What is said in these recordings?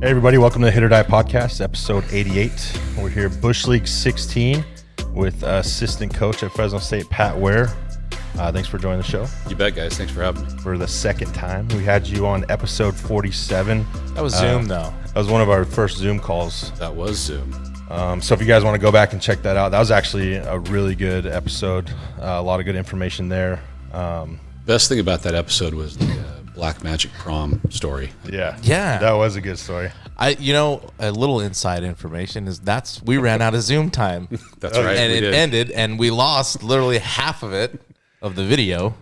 Hey everybody, welcome to the HIT.OR.DIE podcast, episode 88. We're here Bush League 16 with assistant coach at Fresno State, Pat Waer. Thanks for joining the show. You bet, guys. Thanks for having me. For the second time. We had you on episode 47. That was Zoom, though. That was one of our first Zoom calls. That was Zoom. So if you guys want to go back and check that out, that was actually a really good episode. A lot of good information there. Best thing about that episode was the Black Magic Prom story. Yeah. Yeah. That was a good story. A little inside information is we ran out of Zoom time. That's right. And it ended, and we lost literally half of it, of the video.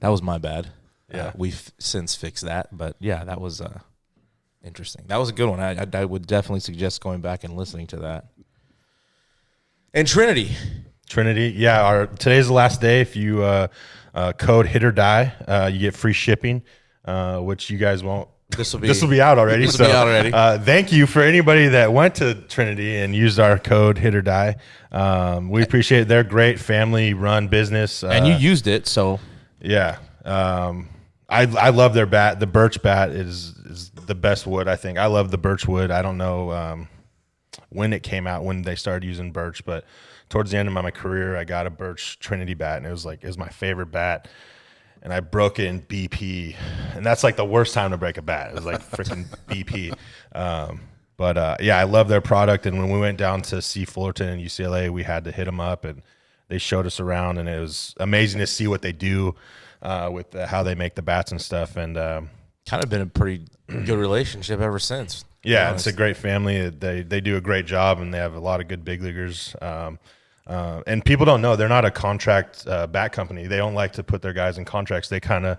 That was my bad. Yeah. We've since fixed that, but yeah, that was interesting. That was a good one. I would definitely suggest going back and listening to that. And Trinity, yeah. Today's the last day. If you code HIT.OR.DIE, you get free shipping, which you guys won't. This will be out already. This will be out already. Thank you for anybody that went to Trinity and used our code HIT.OR.DIE. We appreciate it. They're great family-run business. And you used it, so yeah. I love their bat. The birch bat is the best wood, I think. I love the birch wood. I don't know when it came out, when they started using birch, but towards the end of my career, I got a birch Trinity bat, and it was my favorite bat. And I broke it in BP, and that's like the worst time to break a bat. It was like freaking BP. Yeah, I love their product. And when we went down to see Fullerton and UCLA, we had to hit them up, and they showed us around, and it was amazing to see what they do with how they make the bats and stuff. And kind of been a pretty good relationship ever since. Yeah, it's a great family. They do a great job, and they have a lot of good big leaguers. And people don't know they're not a contract bat company. They don't like to put their guys in contracts. They kind of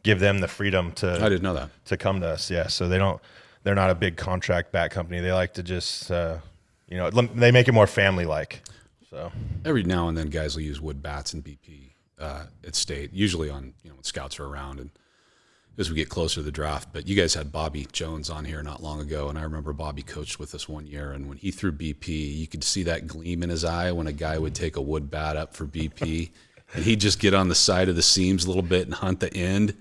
give them the freedom to. I didn't know that. To come to us. Yeah, so they're not a big contract bat company. They like to just they make it more family like. So every now and then, guys will use wood bats in BP at State, usually on when scouts are around and as we get closer to the draft. But you guys had Bobby Jones on here not long ago, and I remember Bobby coached with us one year, and when he threw BP, you could see that gleam in his eye when a guy would take a wood bat up for BP, and he'd just get on the side of the seams a little bit and hunt the end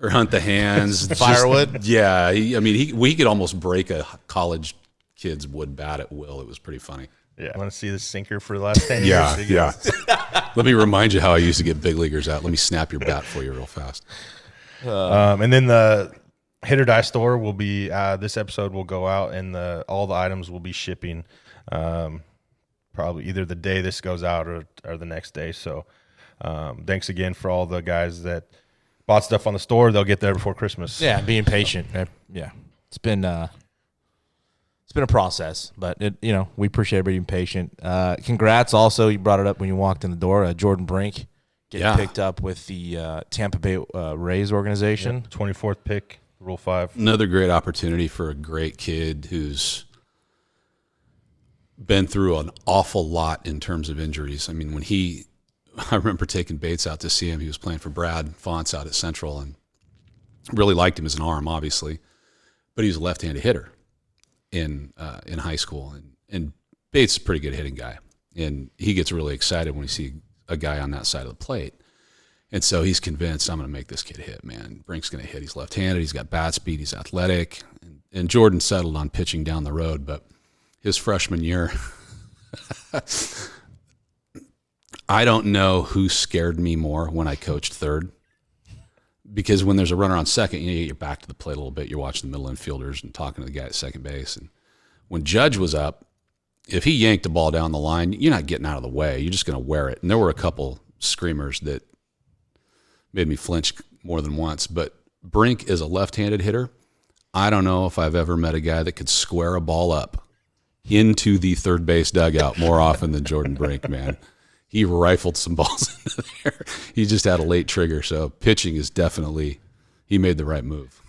or hunt the hands. Firewood? Yeah. We could almost break a college kid's wood bat at will. It was pretty funny. Yeah. I want to see the sinker for the last 10 years. Yeah. Let me remind you how I used to get big leaguers out. Let me snap your bat for you real fast. And then the HIT.OR.DIE store will be this episode will go out, and all the items will be shipping probably either the day this goes out or the next day. So thanks again for all the guys that bought stuff on the store. They'll get there before Christmas. Yeah, being patient. Yeah, it's been a process, but we appreciate everybody being patient. Congrats! Also, you brought it up when you walked in the door. Jordan Brink. Picked up with the Tampa Bay Rays organization. 24th pick, Rule 5. Another great opportunity for a great kid who's been through an awful lot in terms of injuries. I mean, I remember taking Bates out to see him. He was playing for Brad Fonts out at Central, and really liked him as an arm, obviously. But he was a left-handed hitter in high school. And Bates is a pretty good hitting guy. And he gets really excited when he sees a guy on that side of the plate. And so he's convinced, I'm going to make this kid hit, man. Brink's going to hit. He's left-handed. He's got bat speed. He's athletic. And Jordan settled on pitching down the road. But his freshman year, I don't know who scared me more when I coached third. Because when there's a runner on second, you get your back to the plate a little bit. You're watching the middle infielders and talking to the guy at second base. And when Judge was up, if he yanked the ball down the line, you're not getting out of the way. You're just going to wear it. And there were a couple screamers that made me flinch more than once. But Brink is a left-handed hitter. I don't know if I've ever met a guy that could square a ball up into the third base dugout more often than Jordan Brink, man. He rifled some balls into there. He just had a late trigger. So pitching is definitely, he made the right move.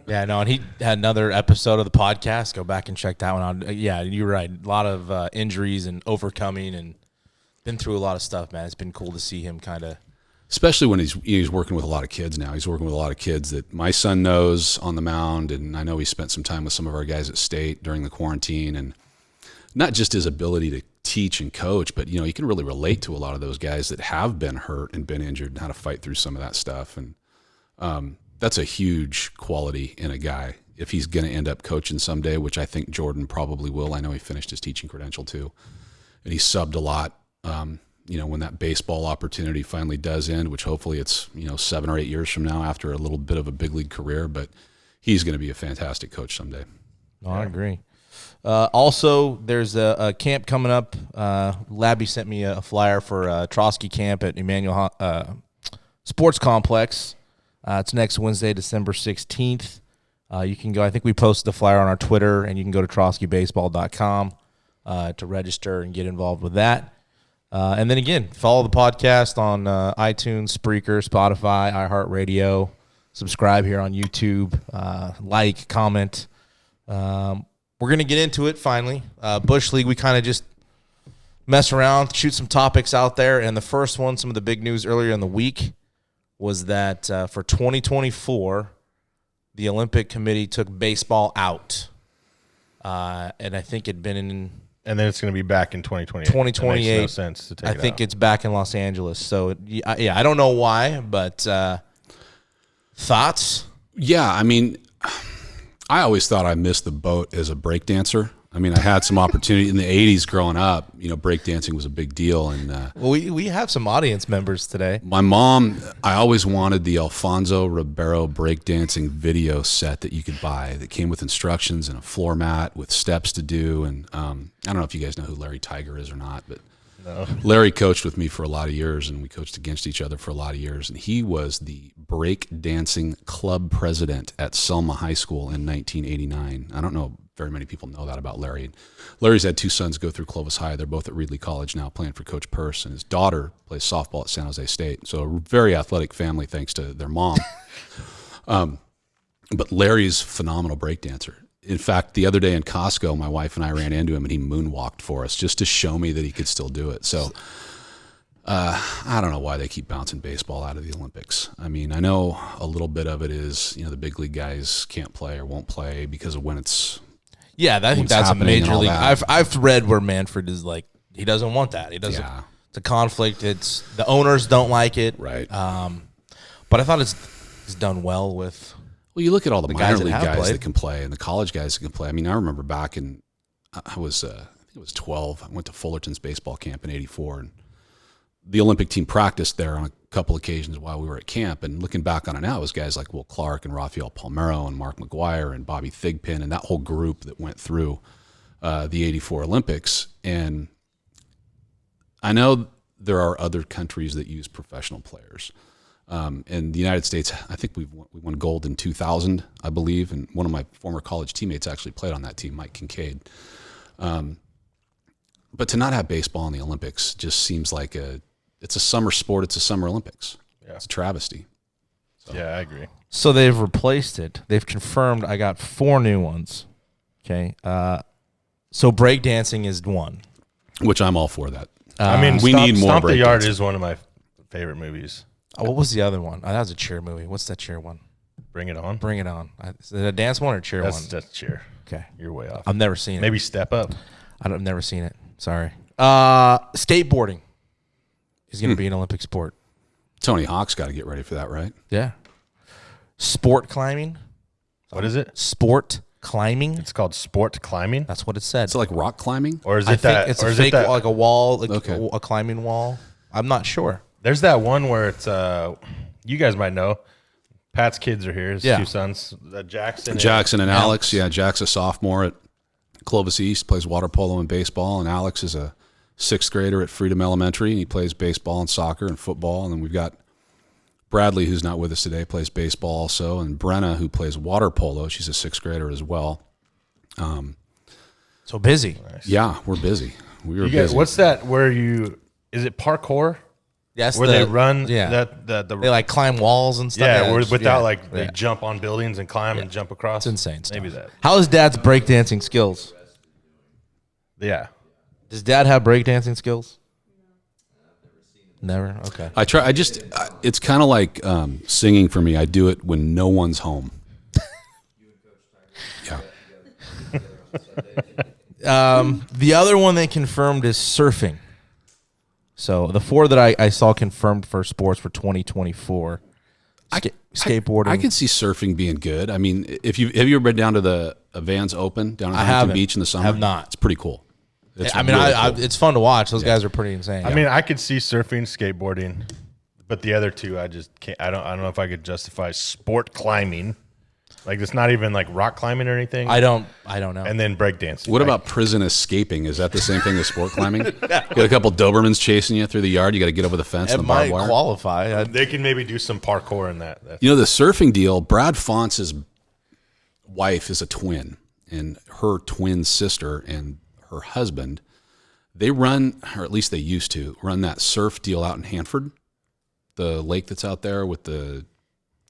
Yeah, no, and he had another episode of the podcast. Go back and check that one out. Yeah, you're right. A lot of injuries and overcoming, and been through a lot of stuff, man. It's been cool to see him kind of. Especially when he's working with a lot of kids now. He's working with a lot of kids that my son knows on the mound, and I know he spent some time with some of our guys at State during the quarantine, and not just his ability to teach and coach, but you can really relate to a lot of those guys that have been hurt and been injured and how to fight through some of that stuff. And that's a huge quality in a guy if he's going to end up coaching someday, which I think Jordan probably will. I know he finished his teaching credential too, and he subbed a lot. When that baseball opportunity finally does end, which hopefully it's 7 or 8 years from now after a little bit of a big league career, but he's going to be a fantastic coach someday. No, I agree. Also, there's a camp coming up. Labby sent me a flyer for Trotsky Camp at Emmanuel Sports Complex. It's next Wednesday, December 16th. You can go. I think we posted the flyer on our Twitter, and you can go to TrotskyBaseball.com to register and get involved with that. And then again, follow the podcast on iTunes, Spreaker, Spotify, iHeartRadio. Subscribe here on YouTube. Like, comment. We're going to get into it finally. Bush League, we kind of just mess around, shoot some topics out there. And the first one, some of the big news earlier in the week, was that for 2024, the Olympic Committee took baseball out. And I think it'd been in... And then it's going to be back in 2028. 2028. That makes no sense to take I it think out. it's back in Los Angeles. So, I don't know why, but thoughts? Yeah, I mean, I always thought I missed the boat as a breakdancer. I mean, I had some opportunity in the 80s growing up. Breakdancing was a big deal. And Well, we have some audience members today. my mom, I always wanted the Alfonso Ribeiro breakdancing video set that you could buy that came with instructions and a floor mat with steps to do. And I don't know if you guys know who Larry Tiger is or not, but No. Larry coached with me for a lot of years, and we coached against each other for a lot of years. And he was the breakdancing club president at Selma High School in 1989. I don't know very many people know that about Larry. Larry's had 2 sons go through Clovis High. They're both at Reedley College now playing for Coach Purse, and his daughter plays softball at San Jose State. So a very athletic family thanks to their mom. But Larry's a phenomenal breakdancer. In fact, the other day in Costco, my wife and I ran into him, and he moonwalked for us just to show me that he could still do it. So I don't know why they keep bouncing baseball out of the Olympics. I mean, I know a little bit of it is, the big league guys can't play or won't play because of when it's... Yeah, I think what's that's a happening and major all league. that. I've read where Manfred is like, he doesn't want that. He doesn't. Yeah. It's a conflict. It's the owners don't like it. Right. But I thought it's done well with... Well, you look at all the minor guys that league have guys played. that can play and the college guys that can play. I mean, I remember back in, I think it was 12. I went to Fullerton's baseball camp in '84, and the Olympic team practiced there on a couple occasions while we were at camp. And looking back on it now, it was guys like Will Clark and Rafael Palmeiro and Mark McGuire and Bobby Thigpen and that whole group that went through the '84 Olympics. And I know there are other countries that use professional players. In the United States, I think we won gold in 2000, I believe, and one of my former college teammates actually played on that team, Mike Kincaid. But to not have baseball in the Olympics just seems like it's a summer sport. It's a summer Olympics. Yeah. It's a travesty. Yeah, I agree. So they've replaced it. They've confirmed I got 4 new ones. Okay. So breakdancing is one. Which I'm all for that. I mean, we need more Stomp the Yard breakdancing. is one of my favorite movies. What was the other one? That was a cheer movie. What's that cheer one? Bring It On. Bring It On. Is it a dance one or a cheer one? That's cheer. Okay. You're way off. I've never seen it. Maybe Step Up. I've never seen it. Sorry. Skateboarding is going to be an Olympic sport. Tony Hawk's got to get ready for that, right? Yeah. Sport climbing. What is it? Sport climbing. It's called sport climbing, That's what it said. Is it like rock climbing? or is I it that? think it's or a is fake it that? wall, like a wall, like Okay. a climbing wall. I'm not sure. There's that one where it's you guys might know. Pat's kids are here. His Yeah. 2 sons, Jackson. Jackson and Alex. Alex. Yeah, Jack's a sophomore at Clovis East, plays water polo and baseball, and Alex is a 6th grader at Freedom Elementary, and he plays baseball and soccer and football. And then we've got Bradley, who's not with us today, plays baseball also, and Brenna, who plays water polo. She's a 6th grader as well. So busy. Yeah, we're busy. We were You guys, busy. what's that? Where you? Is it parkour? Yes. Where they run? Yeah. The They like climb walls and stuff. yeah. Where it's- without yeah. like they Yeah. jump on buildings and climb and jump across. It's insane stuff. Maybe that. How is Dad's breakdancing skills? Yeah. Does Dad have breakdancing skills? Never. Okay. I try. It's kind of like singing for me. I do it when no one's home. Yeah. The other one they confirmed is surfing. So the 4 that I saw confirmed for sports for 2024. skateboarding. I could see surfing being good. I mean, have you ever been down to the Vans Open down at Huntington Beach in the summer? Have not. It's pretty cool. It's I mean, really cool. It's fun to watch. Those guys are pretty insane. I mean, I could see surfing, skateboarding, but the other two, I just can't. I don't know if I could justify sport climbing. Like, it's not even like rock climbing or anything. I don't know. And then breakdancing. What about prison escaping? Is that the same thing as sport climbing? You got a couple Dobermans chasing you through the yard. You got to get over the fence it and the barbed might wire. qualify. They can maybe do some parkour in that. You know, the surfing deal, Brad Fontz's wife is a twin, and her twin sister and her husband, they run, or at least they used to, run that surf deal out in Hanford, the lake that's out there with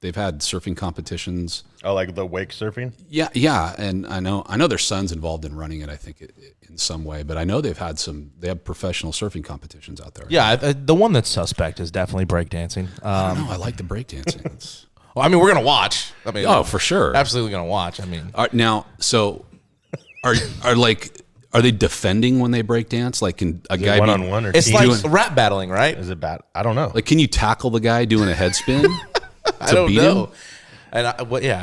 they've had surfing competitions. Oh, like the wake surfing? Yeah, and I know their son's involved in running it, I think, in some way, but I know they have professional surfing competitions out there. Yeah, the one that's suspect is definitely breakdancing. I don't know, I like the breakdancing. Well, I mean, we're going to watch. I mean, Oh, for sure. Absolutely going to watch. I mean, Now, so are they defending when they break dance? Like, can a guy one on one or it's team? like rap battling, right? Is it bad? I don't know. Like, can you tackle the guy doing a head spin? I don't beat know. him? And I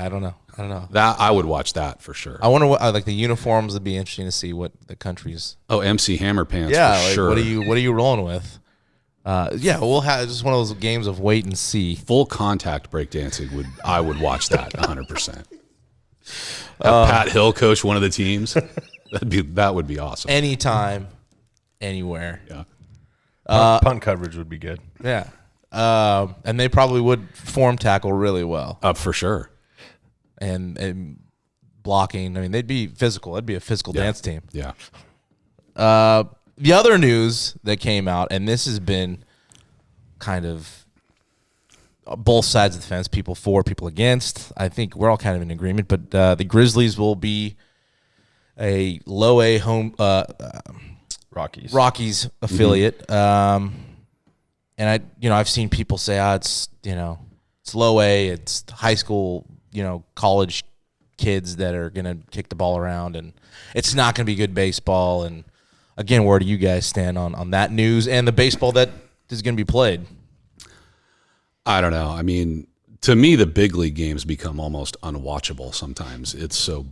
don't know. That I would watch that for sure. I wonder what like the uniforms would be interesting to see what the countries. Oh, MC Hammer Pants. Yeah, for like, sure. what are you rolling with? Yeah, we'll have just one of those games of wait and see. Full contact breakdancing I would watch that 100%. Have Pat Hill coach one of the teams. That would be awesome. Anytime, anywhere. Yeah. Punt coverage would be good. Yeah. And they probably would form tackle really well. For sure. And blocking. I mean, they'd be physical. It'd be a physical dance team. Yeah. The other news that came out, and this has been kind of both sides of the fence, people for, people against. I think we're all kind of in agreement, but the Grizzlies will be a low A home Rockies affiliate. And I've seen people say, it's low A, it's high school, college kids that are going to kick the ball around, and it's not going to be good baseball. And again, where do you guys stand on that news and the baseball that is going to be played? I don't know. I mean, to me, the big league games become almost unwatchable sometimes. It's so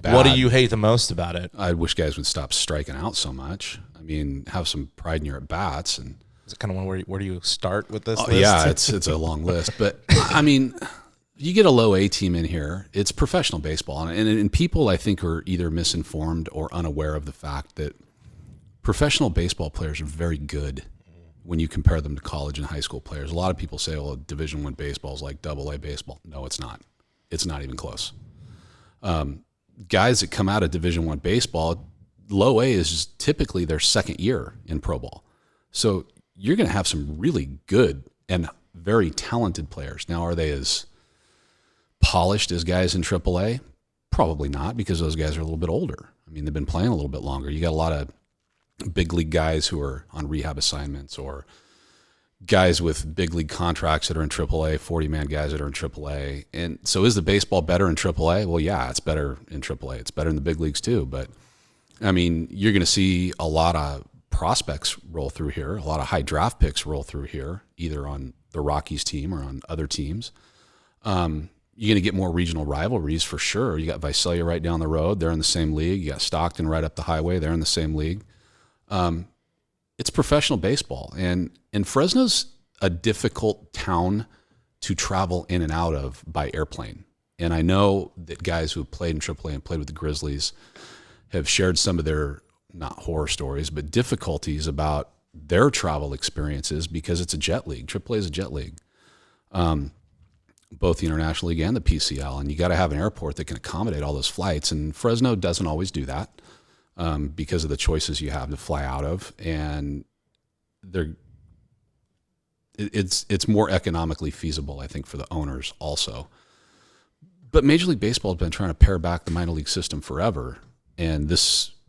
bad. What do you hate the most about it? I wish guys would stop striking out so much. I mean, have some pride in your at-bats. And is it kind of one where do you start with this list? Yeah, it's a long list. But, I mean, you get a low A team in here, it's professional baseball. And people, I think, are either misinformed or unaware of the fact that professional baseball players are very good when you compare them to college and high school players. A lot of people say, well, Division I baseball is like AA baseball. No, it's not. It's not even close. Guys that come out of Division I baseball, low A is typically their second year in pro ball. So you're going to have some really good and very talented players. Now, are they as polished as guys in AAA? Probably not, because those guys are a little bit older. I mean, they've been playing a little bit longer. You got a lot of big league guys who are on rehab assignments, or guys with big league contracts that are in AAA, 40-man guys that are in AAA. And so is the baseball better in AAA? Well, yeah, it's better in AAA. It's better in the big leagues too. But, I mean, you're going to see a lot of prospects roll through here, a lot of high draft picks roll through here, either on the Rockies team or on other teams. You're going to get more regional rivalries for sure. You got Visalia right down the road. They're in the same league. You got Stockton right up the highway. They're in the same league. It's professional baseball, and Fresno's a difficult town to travel in and out of by airplane. And I know that guys who have played in AAA and played with the Grizzlies have shared some of their, not horror stories, but difficulties about their travel experiences, because it's a jet league. AAA is a jet league, both the International League and the PCL, and you got to have an airport that can accommodate all those flights. And Fresno doesn't always do that. Because of the choices you have to fly out of, and it's more economically feasible, I think, for the owners also. But Major League Baseball has been trying to pare back the minor league system forever, and the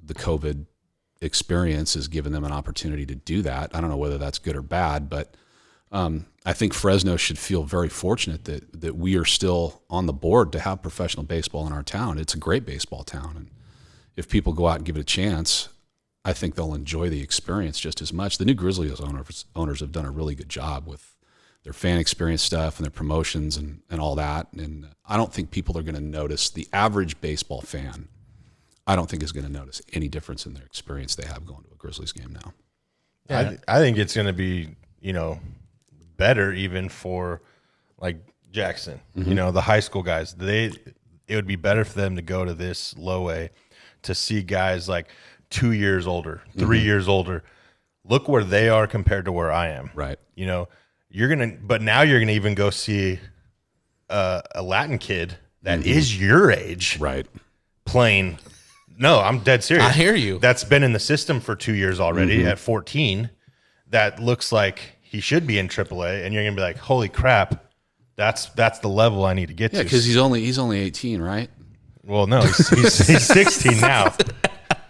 COVID experience has given them an opportunity to do that. I don't know whether that's good or bad, but I think Fresno should feel very fortunate that we are still on the board to have professional baseball in our town. It's a great baseball town, and if people go out and give it a chance, I think they'll enjoy the experience just as much. The new Grizzlies owners have done a really good job with their fan experience stuff and their promotions and all that. And I don't think people are going to notice, the average baseball fan, I don't think is going to notice any difference in their experience they have going to a Grizzlies game now. Yeah. I think it's going to be, better even for like Jackson, the high school guys. It would be better for them to go to this low A to see guys like 2 years older, 3 years older. Look where they are compared to where I am. Right. But now you're gonna even go see a Latin kid that is your age, Right. playing. No, I'm dead serious. I hear you. That's been in the system for 2 years already at 14. That looks like he should be in AAA, and you're gonna be like, holy crap, that's the level I need to get to. Yeah, because he's only 18, right? Well, no, he's 16 now.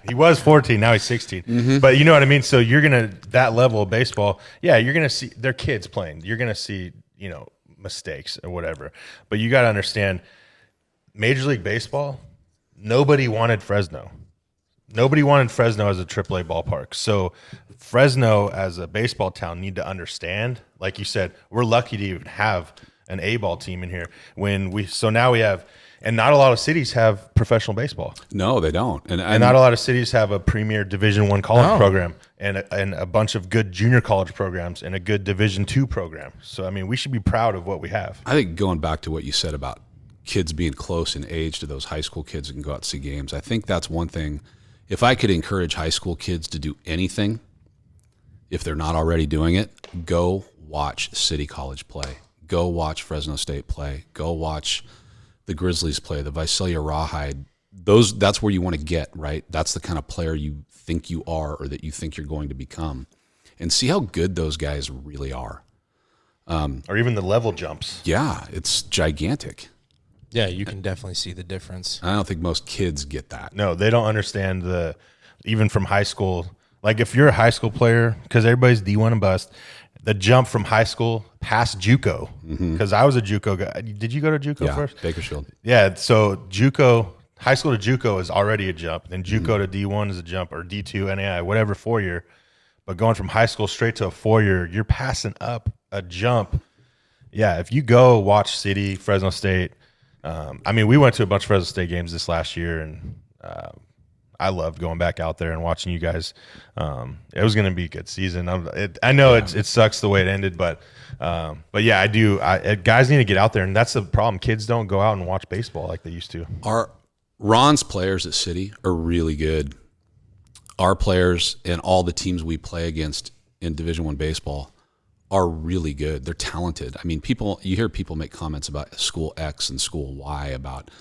He was 14, now he's 16. But you know what I mean? So you're going to, that level of baseball, yeah, you're going to see, they're kids playing. You're going to see, mistakes or whatever. But you got to understand, Major League Baseball, nobody wanted Fresno. Nobody wanted Fresno as a AAA ballpark. So Fresno as a baseball town need to understand, like you said, we're lucky to even have an A-ball team in here. So now we have, and not a lot of cities have professional baseball. No, they don't. And not a lot of cities have a premier Division I college program and a bunch of good junior college programs and a good Division II program. So, I mean, we should be proud of what we have. I think going back to what you said about kids being close in age to those high school kids that can go out and see games, I think that's one thing. If I could encourage high school kids to do anything, if they're not already doing it, go watch City College play. Go watch Fresno State play. Go watch the Grizzlies play, the Visalia Rawhide. That's where you want to get, right? That's the kind of player you think you are or that you think you're going to become. And see how good those guys really are. Or even the level jumps. Yeah, it's gigantic. Yeah, you can definitely see the difference. I don't think most kids get that. No, they don't understand even from high school. Like if you're a high school player, because everybody's D1 and bust, the jump from high school past JUCO, because I was a JUCO guy. Did you go to JUCO first? Bakersfield. Yeah, so JUCO, high school to JUCO is already a jump. Then JUCO to D1 is a jump, or D2, NAI, whatever, 4-year. But going from high school straight to a 4-year, you're passing up a jump. Yeah, if you go watch City, Fresno State, we went to a bunch of Fresno State games this last year, and I loved going back out there and watching you guys. It was going to be a good season. I know it sucks the way it ended, but yeah, I do. Guys need to get out there, and that's the problem. Kids don't go out and watch baseball like they used to. Ron's players at City are really good. Our players and all the teams we play against in Division I baseball are really good. They're talented. I mean, you hear people make comments about school X and school Y about,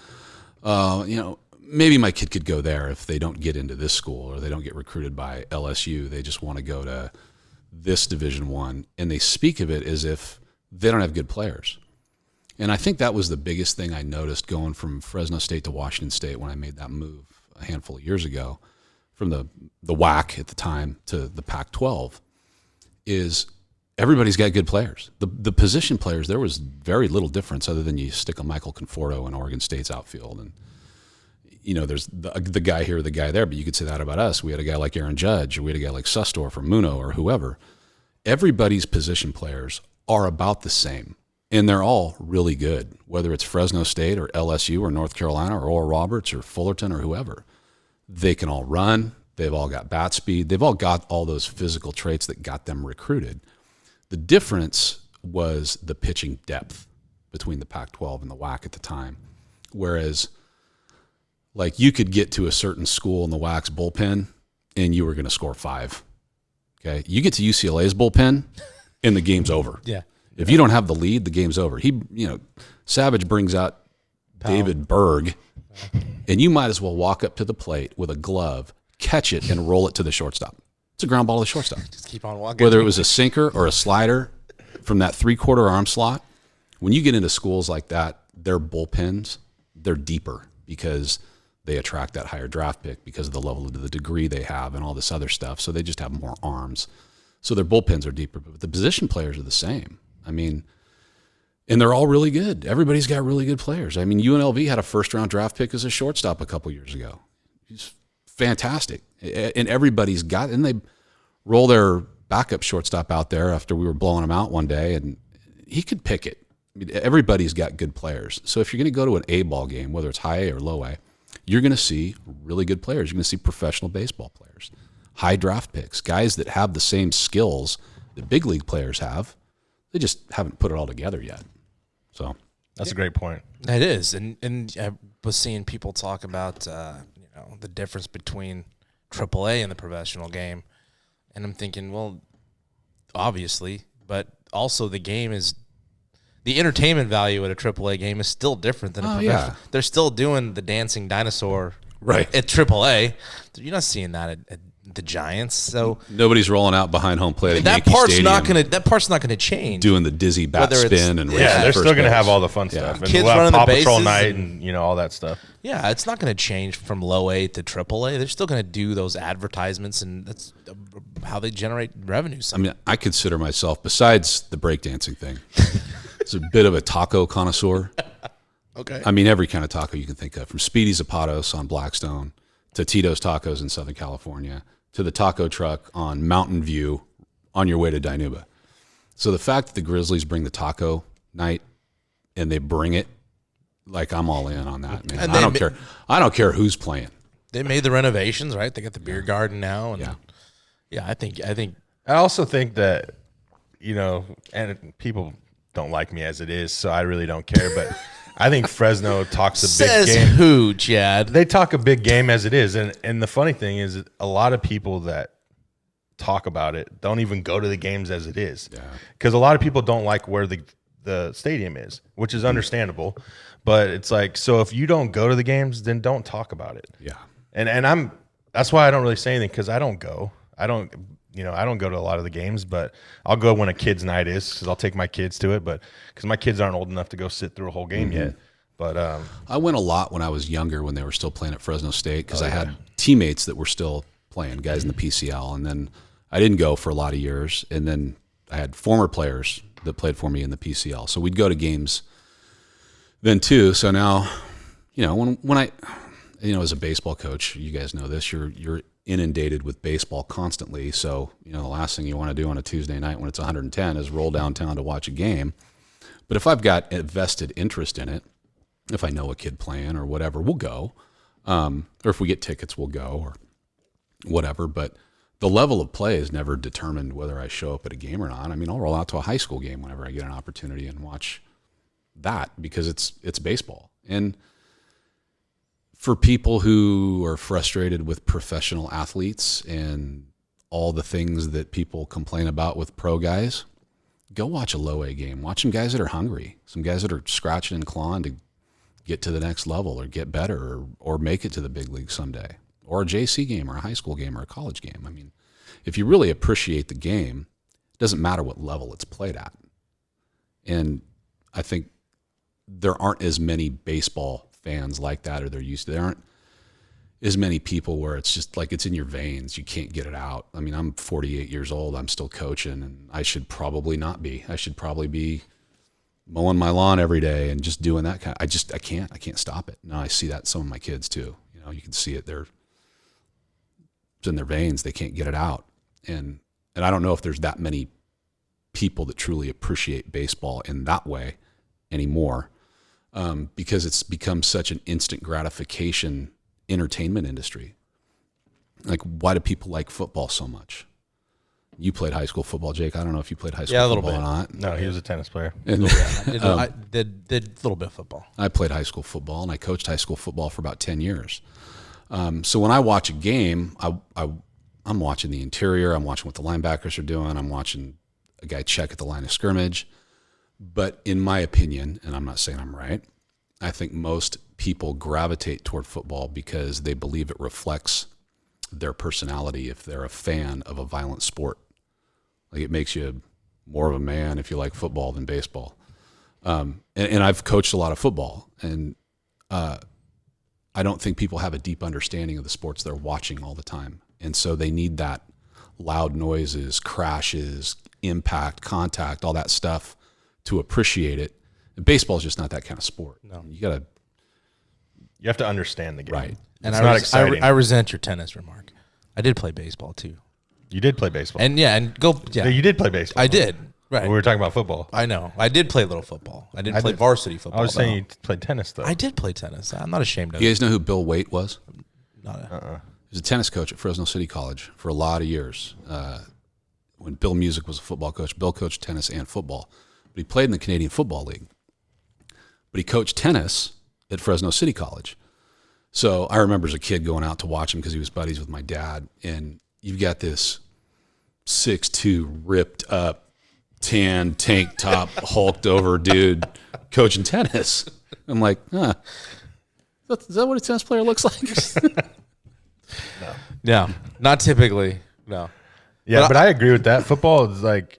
maybe my kid could go there if they don't get into this school or they don't get recruited by LSU. They just want to go to this Division I, and they speak of it as if they don't have good players. And I think that was the biggest thing I noticed going from Fresno State to Washington State when I made that move a handful of years ago from the WAC at the time to the Pac-12 is everybody's got good players. The position players, there was very little difference other than you stick a Michael Conforto in Oregon State's outfield. And, there's the guy here, the guy there, but you could say that about us. We had a guy like Aaron Judge, or we had a guy like Sustor or Muno or whoever. Everybody's position players are about the same, and they're all really good, whether it's Fresno State or LSU or North Carolina or Oral Roberts or Fullerton or whoever. They can all run. They've all got bat speed. They've all got all those physical traits that got them recruited. The difference was the pitching depth between the Pac-12 and the WAC at the time. Whereas, like, you could get to a certain school in the WAC's bullpen and you were going to score 5. Okay? You get to UCLA's bullpen and the game's over. Yeah. If you don't have the lead, the game's over. Savage brings out David Berg, and you might as well walk up to the plate with a glove, catch it, and roll it to the shortstop. It's a ground ball to the shortstop. Just keep on walking. Whether it was a sinker or a slider from that 3/4 arm slot, when you get into schools like that, their bullpens, they're deeper because they attract that higher draft pick because of the level of the degree they have and all this other stuff. So they just have more arms. So their bullpens are deeper, but the position players are the same. I mean, and they're all really good. Everybody's got really good players. I mean, UNLV had a first-round draft pick as a shortstop a couple years ago. He's fantastic. And everybody's got, and they roll their backup shortstop out there after we were blowing him out one day, and he could pick it. I mean, everybody's got good players. So if you're going to go to an A ball game, whether it's high A or low A, you're going to see really good players. You're going to see professional baseball players, high draft picks, guys that have the same skills that big league players have. They just haven't put it all together yet. So that's a great point. It is, and I was seeing people talk about the difference between AAA and the professional game, and I'm thinking, well, obviously, but also the game is the entertainment value at a AAA game is still different than a professional. Yeah. They're still doing the dancing dinosaur right at AAA. You're not seeing that at the Giants. So nobody's rolling out behind home plate at that Yankee part's Stadium not going to change. doing the dizzy bat Whether it's- spin and Yeah, racing They're first still going to base. have all the fun stuff. And Kids we'll have running the Paw Patrol bases night and- and all that stuff. Yeah, it's not going to change from low A to AAA. They're still going to do those advertisements, and that's how they generate revenue. I mean, I consider myself, besides the breakdancing thing, it's a bit of a taco connoisseur. Okay. I mean, every kind of taco you can think of, from Speedy Zapatos on Blackstone to Tito's Tacos in Southern California to the taco truck on Mountain View on your way to Dinuba. So the fact that the Grizzlies bring the taco night and they bring it, like, I'm all in on that, man. And I don't care. I don't care who's playing. They made the renovations, right? They got the beer garden now, and Yeah. I think I also think that, and people don't like me as it is, so I really don't care. But I think Fresno talks a big says game. who, Chad? They talk a big game as it is. And the funny thing is a lot of people that talk about it don't even go to the games as it is. Yeah. Because a lot of people don't like where the stadium is, which is understandable. But it's like, so if you don't go to the games, then don't talk about it. Yeah. And that's why I don't really say anything, because I don't go. I don't go to a lot of the games, but I'll go when a kid's night is, because I'll take my kids to it. But because my kids aren't old enough to go sit through a whole game yet. But I went a lot when I was younger, when they were still playing at Fresno State, because I had teammates that were still playing, guys in the PCL. And then I didn't go for a lot of years. And then I had former players that played for me in the PCL. So we'd go to games then too. So now, when I, as a baseball coach, you guys know this, you're inundated with baseball constantly. So, the last thing you want to do on a Tuesday night when it's 110 is roll downtown to watch a game. But if I've got a vested interest in it, if I know a kid playing or whatever, we'll go. Or if we get tickets, we'll go or whatever. But the level of play is never determined whether I show up at a game or not. I mean, I'll roll out to a high school game whenever I get an opportunity and watch that, because it's baseball. And for people who are frustrated with professional athletes and all the things that people complain about with pro guys, go watch a low A game. Watch some guys that are hungry, some guys that are scratching and clawing to get to the next level or get better or make it to the big league someday, or a JC game or a high school game or a college game. I mean, if you really appreciate the game, it doesn't matter what level it's played at. And I think there aren't as many baseball fans like that, or there aren't as many people where it's just like it's in your veins. You can't get it out. I mean, I'm 48 years old. I'm still coaching, and I should probably not be. I should probably be mowing my lawn every day and just doing that kind of, I can't stop it. Now I see that in some of my kids too. You can see it. It's in their veins. They can't get it out. And I don't know if there's that many people that truly appreciate baseball in that way anymore. Because it's become such an instant gratification entertainment industry. Like, why do people like football so much? You played high school football, Jake. I don't know if you played high school football or not. no, he was a tennis player. And, I did a little bit of football. I played high school football, and I coached high school football for about 10 years. So when I watch a game, I'm watching the interior. I'm watching what the linebackers are doing. I'm watching a guy check at the line of scrimmage. But in my opinion, and I'm not saying I'm right, I think most people gravitate toward football because they believe it reflects their personality if they're a fan of a violent sport. Like, it makes you more of a man if you like football than baseball. And I've coached a lot of football, and I don't think people have a deep understanding of the sports they're watching all the time. And so they need that loud noises, crashes, impact, contact, all that stuff to appreciate it. And baseball is just not that kind of sport. No. You You have to understand the game. Right. And It's not exciting. I resent your tennis remark. I did play baseball too. You did play baseball. And you did play baseball. I did. Right. We were talking about football. I know. I did play a little football. I didn't play varsity football. I was though. saying you played tennis, though. I did play tennis. I'm not ashamed of You it. guys know who Bill Waite was? Not a, He was a tennis coach at Fresno City College for a lot of years. When Bill Music was a football coach, Bill coached tennis and football. But he played in the Canadian Football League. But he coached tennis at Fresno City College. So I remember as a kid going out to watch him because he was buddies with my dad. And you've got this 6'2", ripped up, tan, tank top, hulked over dude coaching tennis. I'm like, is that what a tennis player looks like? no, not typically. No. Yeah, but I agree with that. Football is like,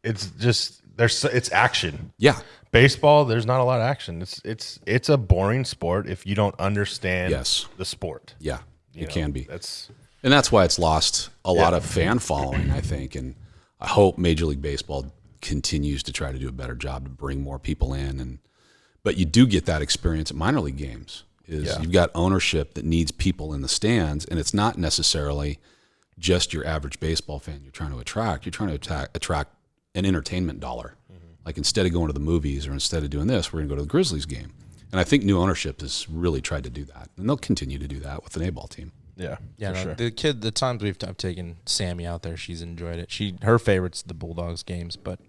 it's just it's action. Yeah. Baseball, there's not a lot of action. It's a boring sport if you don't understand the sport. Yeah, it can be. And that's why it's lost a lot of fan following, I think. And I hope Major League Baseball continues to try to do a better job to bring more people in. But you do get that experience at minor league games. You've got ownership that needs people in the stands, and it's not necessarily just your average baseball fan you're trying to attract. You're trying to attract an entertainment dollar. Like instead of going to the movies or instead of doing this, we're going to go to the Grizzlies game. And I think new ownership has really tried to do that. And they'll continue to do that with an A-ball team. Yeah, no, sure. The times I've taken Sammy out there, she's enjoyed it. Her favorite's the Bulldogs games, but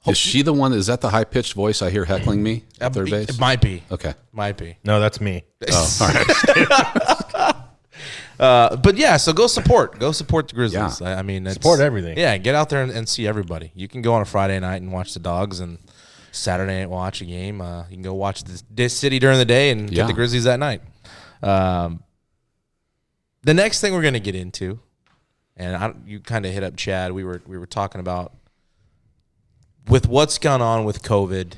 is she the one? Is that the high-pitched voice I hear heckling me at third base? It might be. Okay. Might be. No, that's me. Oh, all right. But yeah, so go support the Grizzlies. Yeah. I mean, support everything. Yeah, get out there and see everybody. You can go on a Friday night and watch the Dogs, and Saturday night watch a game. You can go watch this city during the day and get the Grizzlies at night. The next thing we're going to get into, and you kind of hit up Chad. We were talking about with what's gone on with COVID,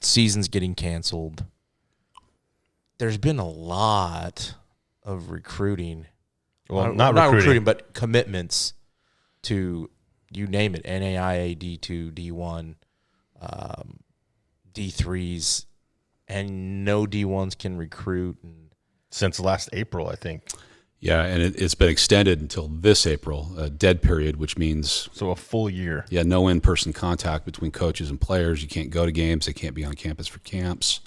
seasons getting canceled. There's been a lot of recruiting. Well, not recruiting, but commitments to, you name it, NAIA, D2, D1, D3s, and no D1s can recruit. And since last April, I think. Yeah, and it's been extended until this April, a dead period, which means... So a full year. Yeah, no in-person contact between coaches and players. You can't go to games. They can't be on campus for camps.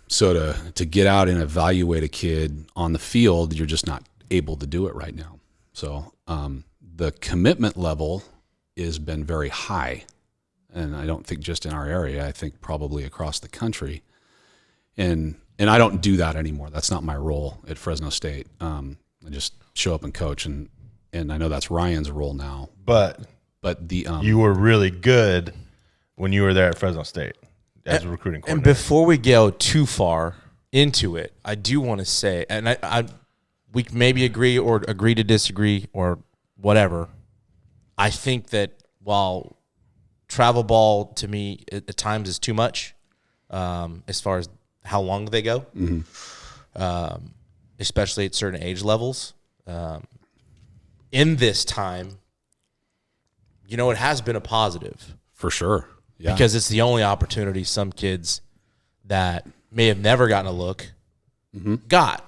So to get out and evaluate a kid on the field, you're just not able to do it right now. So the commitment level has been very high, and I don't think just in our area. I think probably across the country. And I don't do that anymore. That's not my role at Fresno State. I just show up and coach, and I know that's Ryan's role now. But the you were really good when you were there at Fresno State as a recruiting coordinator. And before we go too far into it, I do want to say, and we can maybe agree or agree to disagree or whatever. I think that while travel ball to me at times is too much, as far as how long they go, especially at certain age levels. In this time, it has been a positive. For sure. Yeah. Because it's the only opportunity some kids that may have never gotten a look got.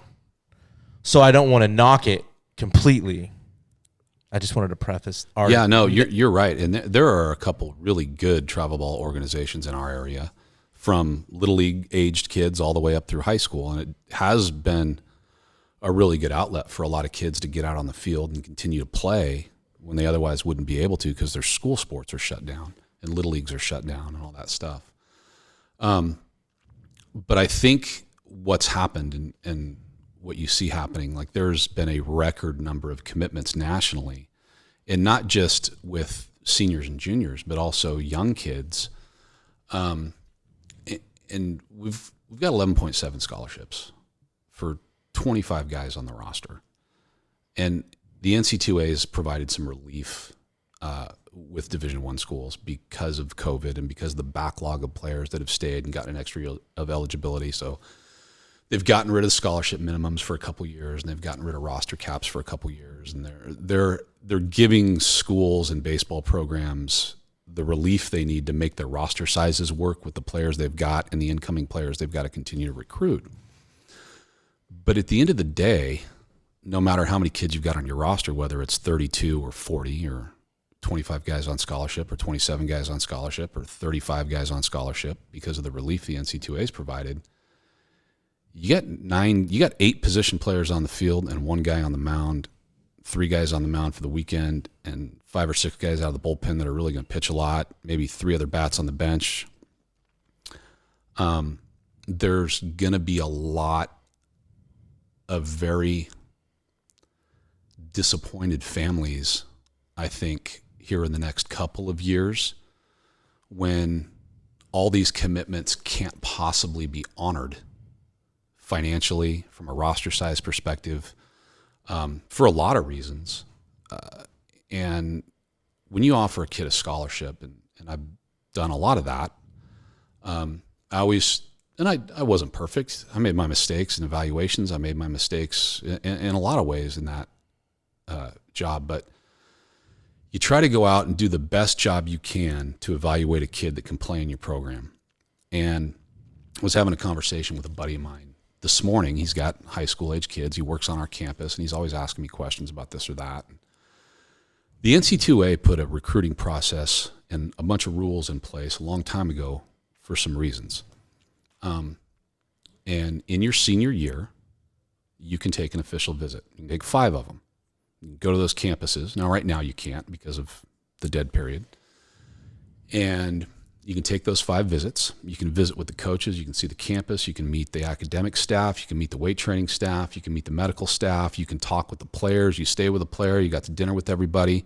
So I don't want to knock it completely. I just wanted to preface our... Yeah, no, you're right. And there are a couple really good travel ball organizations in our area, from little league aged kids all the way up through high school. And it has been a really good outlet for a lot of kids to get out on the field and continue to play when they otherwise wouldn't be able to because their school sports are shut down and little leagues are shut down and all that stuff. But I think what's happened and what you see happening, like there's been a record number of commitments nationally, and not just with seniors and juniors, but also young kids. And we've got 11.7 scholarships for 25 guys on the roster. And the NC2A has provided some relief with Division I schools because of COVID and because of the backlog of players that have stayed and gotten an extra year of eligibility. So they've gotten rid of the scholarship minimums for a couple years, and they've gotten rid of roster caps for a couple years, and they're giving schools and baseball programs the relief they need to make their roster sizes work with the players they've got and the incoming players they've got to continue to recruit. But at the end of the day, no matter how many kids you've got on your roster, whether it's 32 or 40 or 25 guys on scholarship or 27 guys on scholarship or 35 guys on scholarship, because of the relief the NC2A's provided, you got 8 position players on the field and 1 guy on the mound, 3 guys on the mound for the weekend, and 5 or 6 guys out of the bullpen that are really going to pitch a lot, maybe 3 other bats on the bench. There's going to be a lot of very disappointed families, I think, here in the next couple of years, when all these commitments can't possibly be honored financially, from a roster size perspective, for a lot of reasons. And when you offer a kid a scholarship, and I've done a lot of that, I wasn't perfect. I made my mistakes in evaluations. I made my mistakes in a lot of ways in that job, but you try to go out and do the best job you can to evaluate a kid that can play in your program. And I was having a conversation with a buddy of mine this morning. He's got high school age kids. He works on our campus, and he's always asking me questions about this or that. The NC2A put a recruiting process and a bunch of rules in place a long time ago for some reasons. And in your senior year, you can take an official visit. You can take 5 of them. You can go to those campuses. Now, right now you can't because of the dead period. And you can take those 5 visits. You can visit with the coaches. You can see the campus. You can meet the academic staff. You can meet the weight training staff. You can meet the medical staff. You can talk with the players. You stay with a player. You got to dinner with everybody.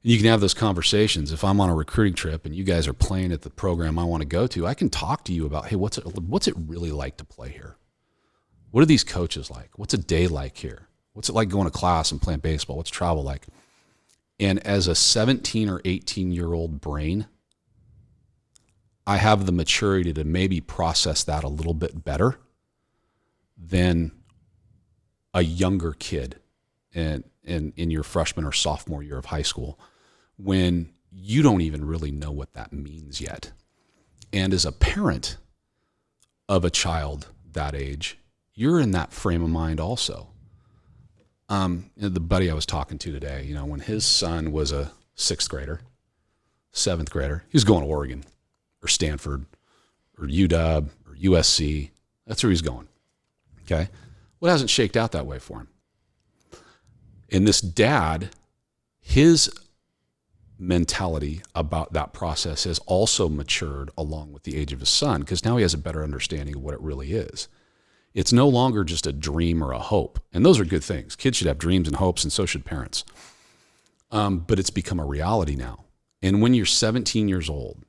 And you can have those conversations. If I'm on a recruiting trip and you guys are playing at the program I want to go to, I can talk to you about, hey, what's it really like to play here? What are these coaches like? What's a day like here? What's it like going to class and playing baseball? What's travel like? And as a 17 or 18-year-old brain, I have the maturity to maybe process that a little bit better than a younger kid in your freshman or sophomore year of high school, when you don't even really know what that means yet. And as a parent of a child that age, you're in that frame of mind also. The buddy I was talking to today, when his son was a 6th grader, 7th grader, he was going to Oregon or Stanford or UW or USC. That's where he's going. Okay. Well, it hasn't shaked out that way for him. And this dad, his mentality about that process has also matured along with the age of his son, because now he has a better understanding of what it really is. It's no longer just a dream or a hope. And those are good things. Kids should have dreams and hopes, and so should parents. But it's become a reality now. And when you're 17 years old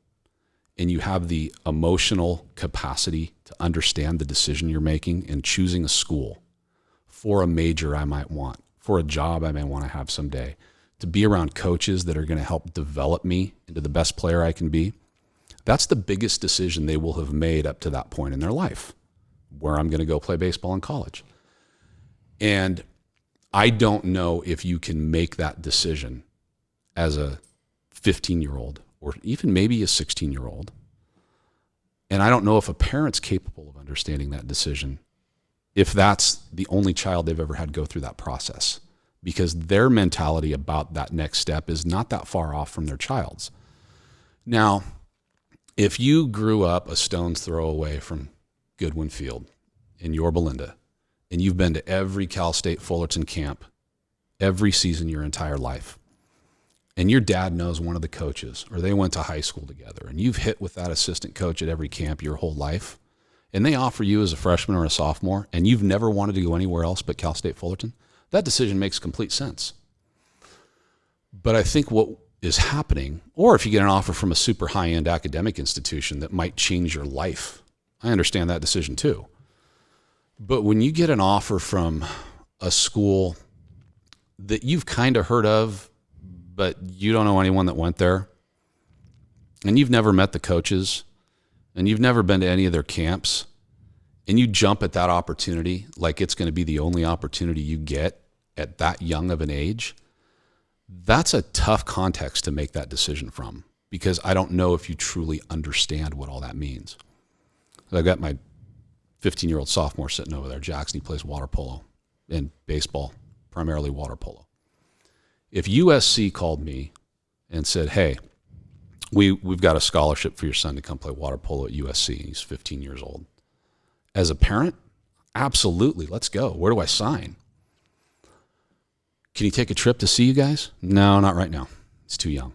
and you have the emotional capacity to understand the decision you're making and choosing a school for a major I might want, for a job I may want to have someday, to be around coaches that are going to help develop me into the best player I can be, that's the biggest decision they will have made up to that point in their life, where I'm going to go play baseball in college. And I don't know if you can make that decision as a 15-year-old or even maybe a 16-year-old. And I don't know if a parent's capable of understanding that decision if that's the only child they've ever had go through that process, because their mentality about that next step is not that far off from their child's. Now, if you grew up a stone's throw away from Goodwin Field in Yorba Linda, and you've been to every Cal State Fullerton camp every season your entire life, and your dad knows one of the coaches, or they went to high school together, and you've hit with that assistant coach at every camp your whole life, and they offer you as a freshman or a sophomore, and you've never wanted to go anywhere else but Cal State Fullerton, that decision makes complete sense. But I think what is happening, or if you get an offer from a super high-end academic institution that might change your life, I understand that decision too. But when you get an offer from a school that you've kind of heard of, but you don't know anyone that went there, and you've never met the coaches, and you've never been to any of their camps, and you jump at that opportunity like it's going to be the only opportunity you get at that young of an age, that's a tough context to make that decision from, because I don't know if you truly understand what all that means. I've got my 15-year-old sophomore sitting over there, Jackson. He plays water polo and baseball primarily water polo. If USC called me and said, hey, we've got a scholarship for your son to come play water polo at USC. He's 15 years old. As a parent, absolutely, let's go. Where do I sign? Can he take a trip to see you guys? No, not right now. He's too young.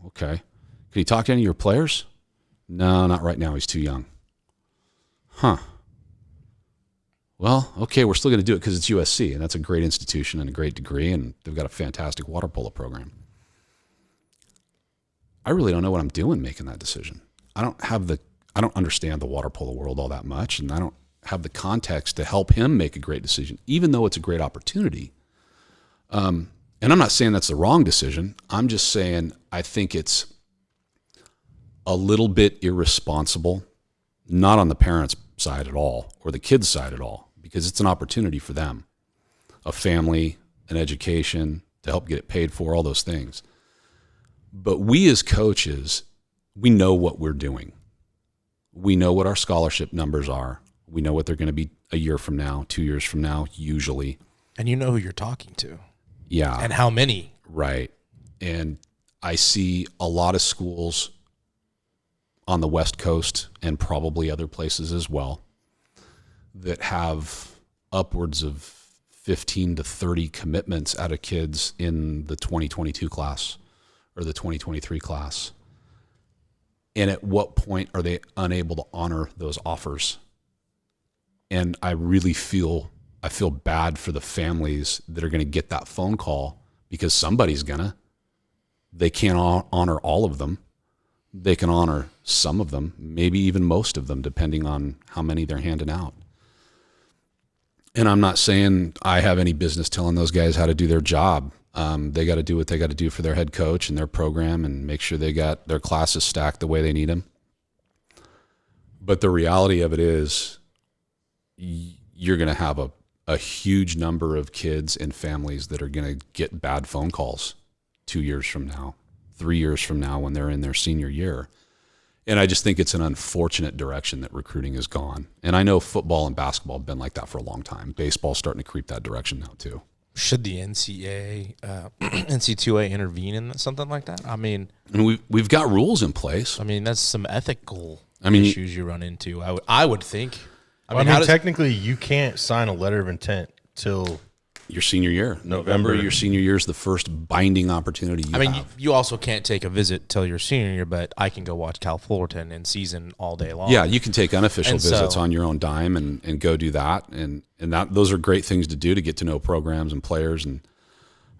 Okay. Can he talk to any of your players? No, not right now. He's too young. Huh. Well, okay, we're still going to do it because it's USC, and that's a great institution and a great degree, and they've got a fantastic water polo program. I really don't know what I'm doing making that decision. I don't understand the water polo world all that much, and I don't have the context to help him make a great decision, even though it's a great opportunity. And I'm not saying that's the wrong decision. I'm just saying I think it's a little bit irresponsible, not on the parents' side at all or the kids' side at all, because it's an opportunity for them, a family, an education, to help get it paid for, all those things. But we as coaches, we know what we're doing. We know what our scholarship numbers are. We know what they're going to be a year from now, 2 years from now, usually. And you know who you're talking to. Yeah. And how many. Right. And I see a lot of schools on the West Coast and probably other places as well that have upwards of 15 to 30 commitments out of kids in the 2022 class or the 2023 class. And at what point are they unable to honor those offers? And I really feel bad for the families that are going to get that phone call, because somebody's gonna. They can't honor all of them. They can honor some of them, maybe even most of them, depending on how many they're handing out. And I'm not saying I have any business telling those guys how to do their job. They got to do what they got to do for their head coach and their program and make sure they got their classes stacked the way they need them. But the reality of it is you're going to have a huge number of kids and families that are going to get bad phone calls 2 years from now, 3 years from now when they're in their senior year. And I just think it's an unfortunate direction that recruiting has gone. And I know football and basketball have been like that for a long time. Baseball's starting to creep that direction now too. Should the NCAA intervene in something like that? I mean, we've got rules in place. I mean, that's some ethical issues you run into. I would think. I mean, technically, you can't sign a letter of intent till your senior year. November. Your senior year is the first binding opportunity you have. You also can't take a visit till your senior year, but I can go watch Cal Fullerton in season all day long. Yeah, you can take unofficial visits on your own dime and go do that. And those are great things to do to get to know programs and players. And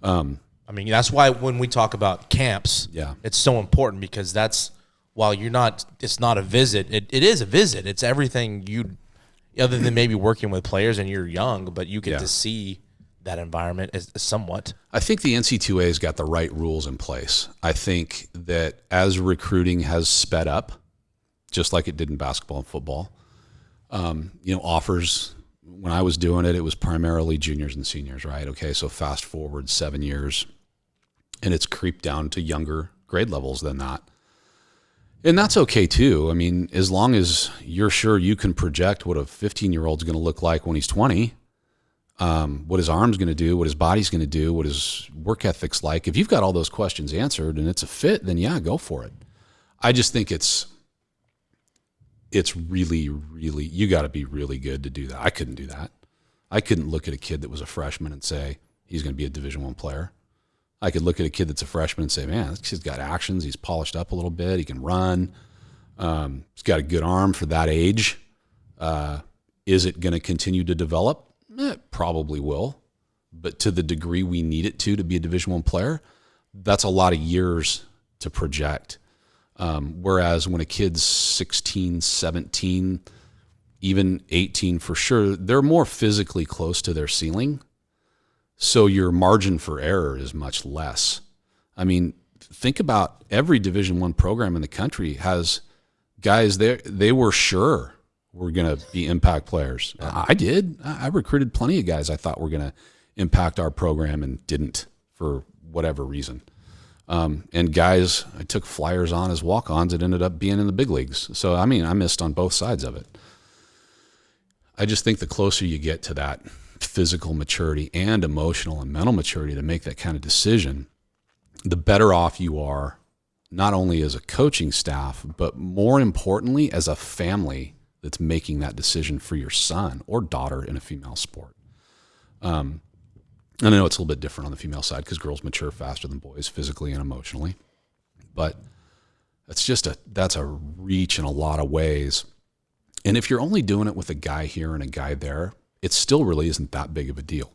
I mean, that's why when we talk about camps, it's so important, because that's, while it's not a visit, it is a visit. It's everything other than maybe working with players and you're young, but you get to see that environment is somewhat. I think the NC2A has got the right rules in place. I think that as recruiting has sped up, just like it did in basketball and football, offers, when I was doing it was primarily juniors and seniors, right? Okay, so fast forward 7 years, and it's creeped down to younger grade levels than that. And that's okay too. I mean, as long as you're sure you can project what a 15-year-old's going to look like when he's 20, what his arm's going to do, what his body's going to do, what his work ethic's like. If you've got all those questions answered and it's a fit, then yeah, go for it. I just think it's really, really, you got to be really good to do that. I couldn't do that. I couldn't look at a kid that was a freshman and say he's going to be a Division I player. I could look at a kid that's a freshman and say, man, this kid's got actions. He's polished up a little bit. He can run. He's got a good arm for that age. Is it going to continue to develop? It probably will. But to the degree we need it to be a Division I player, that's a lot of years to project. Whereas when a kid's 16, 17, even 18 for sure, they're more physically close to their ceiling. So your margin for error is much less. I mean, think about every Division I program in the country has guys there. They were sure were going to be impact players. I did. I recruited plenty of guys I thought were going to impact our program and didn't for whatever reason. And guys I took flyers on as walk-ons that ended up being in the big leagues. So, I mean, I missed on both sides of it. I just think the closer you get to that physical maturity and emotional and mental maturity to make that kind of decision, the better off you are, not only as a coaching staff, but more importantly, as a family that's making that decision for your son or daughter in a female sport. And I know it's a little bit different on the female side because girls mature faster than boys physically and emotionally, but that's a reach in a lot of ways. And if you're only doing it with a guy here and a guy there, it still really isn't that big of a deal.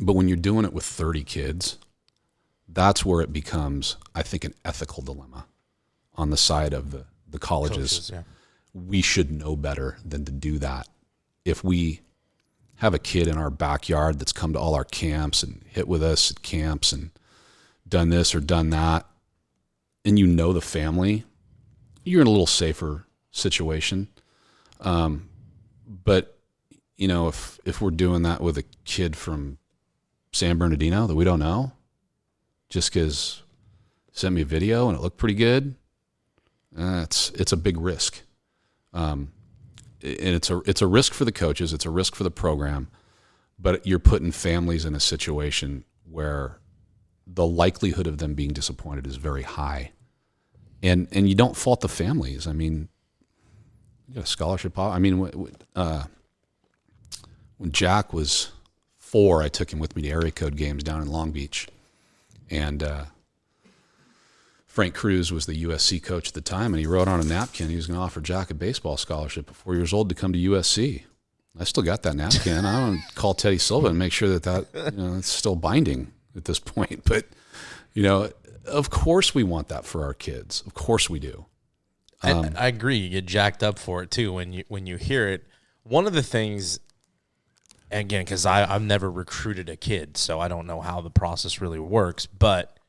But when you're doing it with 30 kids, that's where it becomes, I think, an ethical dilemma on the side of the colleges. Yeah. We should know better than to do that. If we have a kid in our backyard that's come to all our camps and hit with us at camps and done this or done that, and you know the family, you're in a little safer situation. But you know, if we're doing that with a kid from San Bernardino that we don't know, just because sent me a video and it looked pretty good, it's a big risk. And it's a risk for the coaches, it's a risk for the program, but you're putting families in a situation where the likelihood of them being disappointed is very high. And you don't fault the families. I mean, you got a scholarship. I mean, when Jack was 4, I took him with me to area code games down in Long Beach. And Frank Cruz was the USC coach at the time, and he wrote on a napkin he was going to offer Jack a baseball scholarship at 4 years old to come to USC. I still got that napkin. I want to call Teddy Silva and make sure that it's still binding at this point. But, of course we want that for our kids. Of course we do. I agree. You get jacked up for it too when you hear it. One of the things, again, because I've never recruited a kid, so I don't know how the process really works, but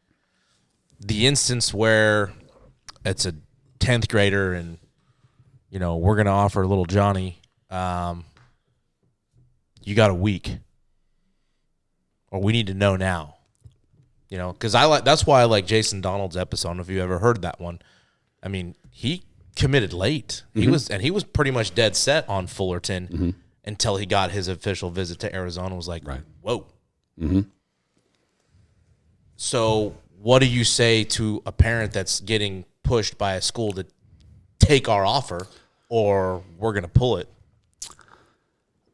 the instance where it's a 10th grader and, we're going to offer little Johnny, you got a week, or we need to know now, because that's why I like Jason Donald's episode. I don't know if you ever heard that one. I mean, he committed late. Mm-hmm. He was pretty much dead set on Fullerton Mm-hmm. until he got his official visit to Arizona. Was like, right. Whoa. Mm-hmm. So what do you say to a parent that's getting pushed by a school to take our offer, or we're going to pull it?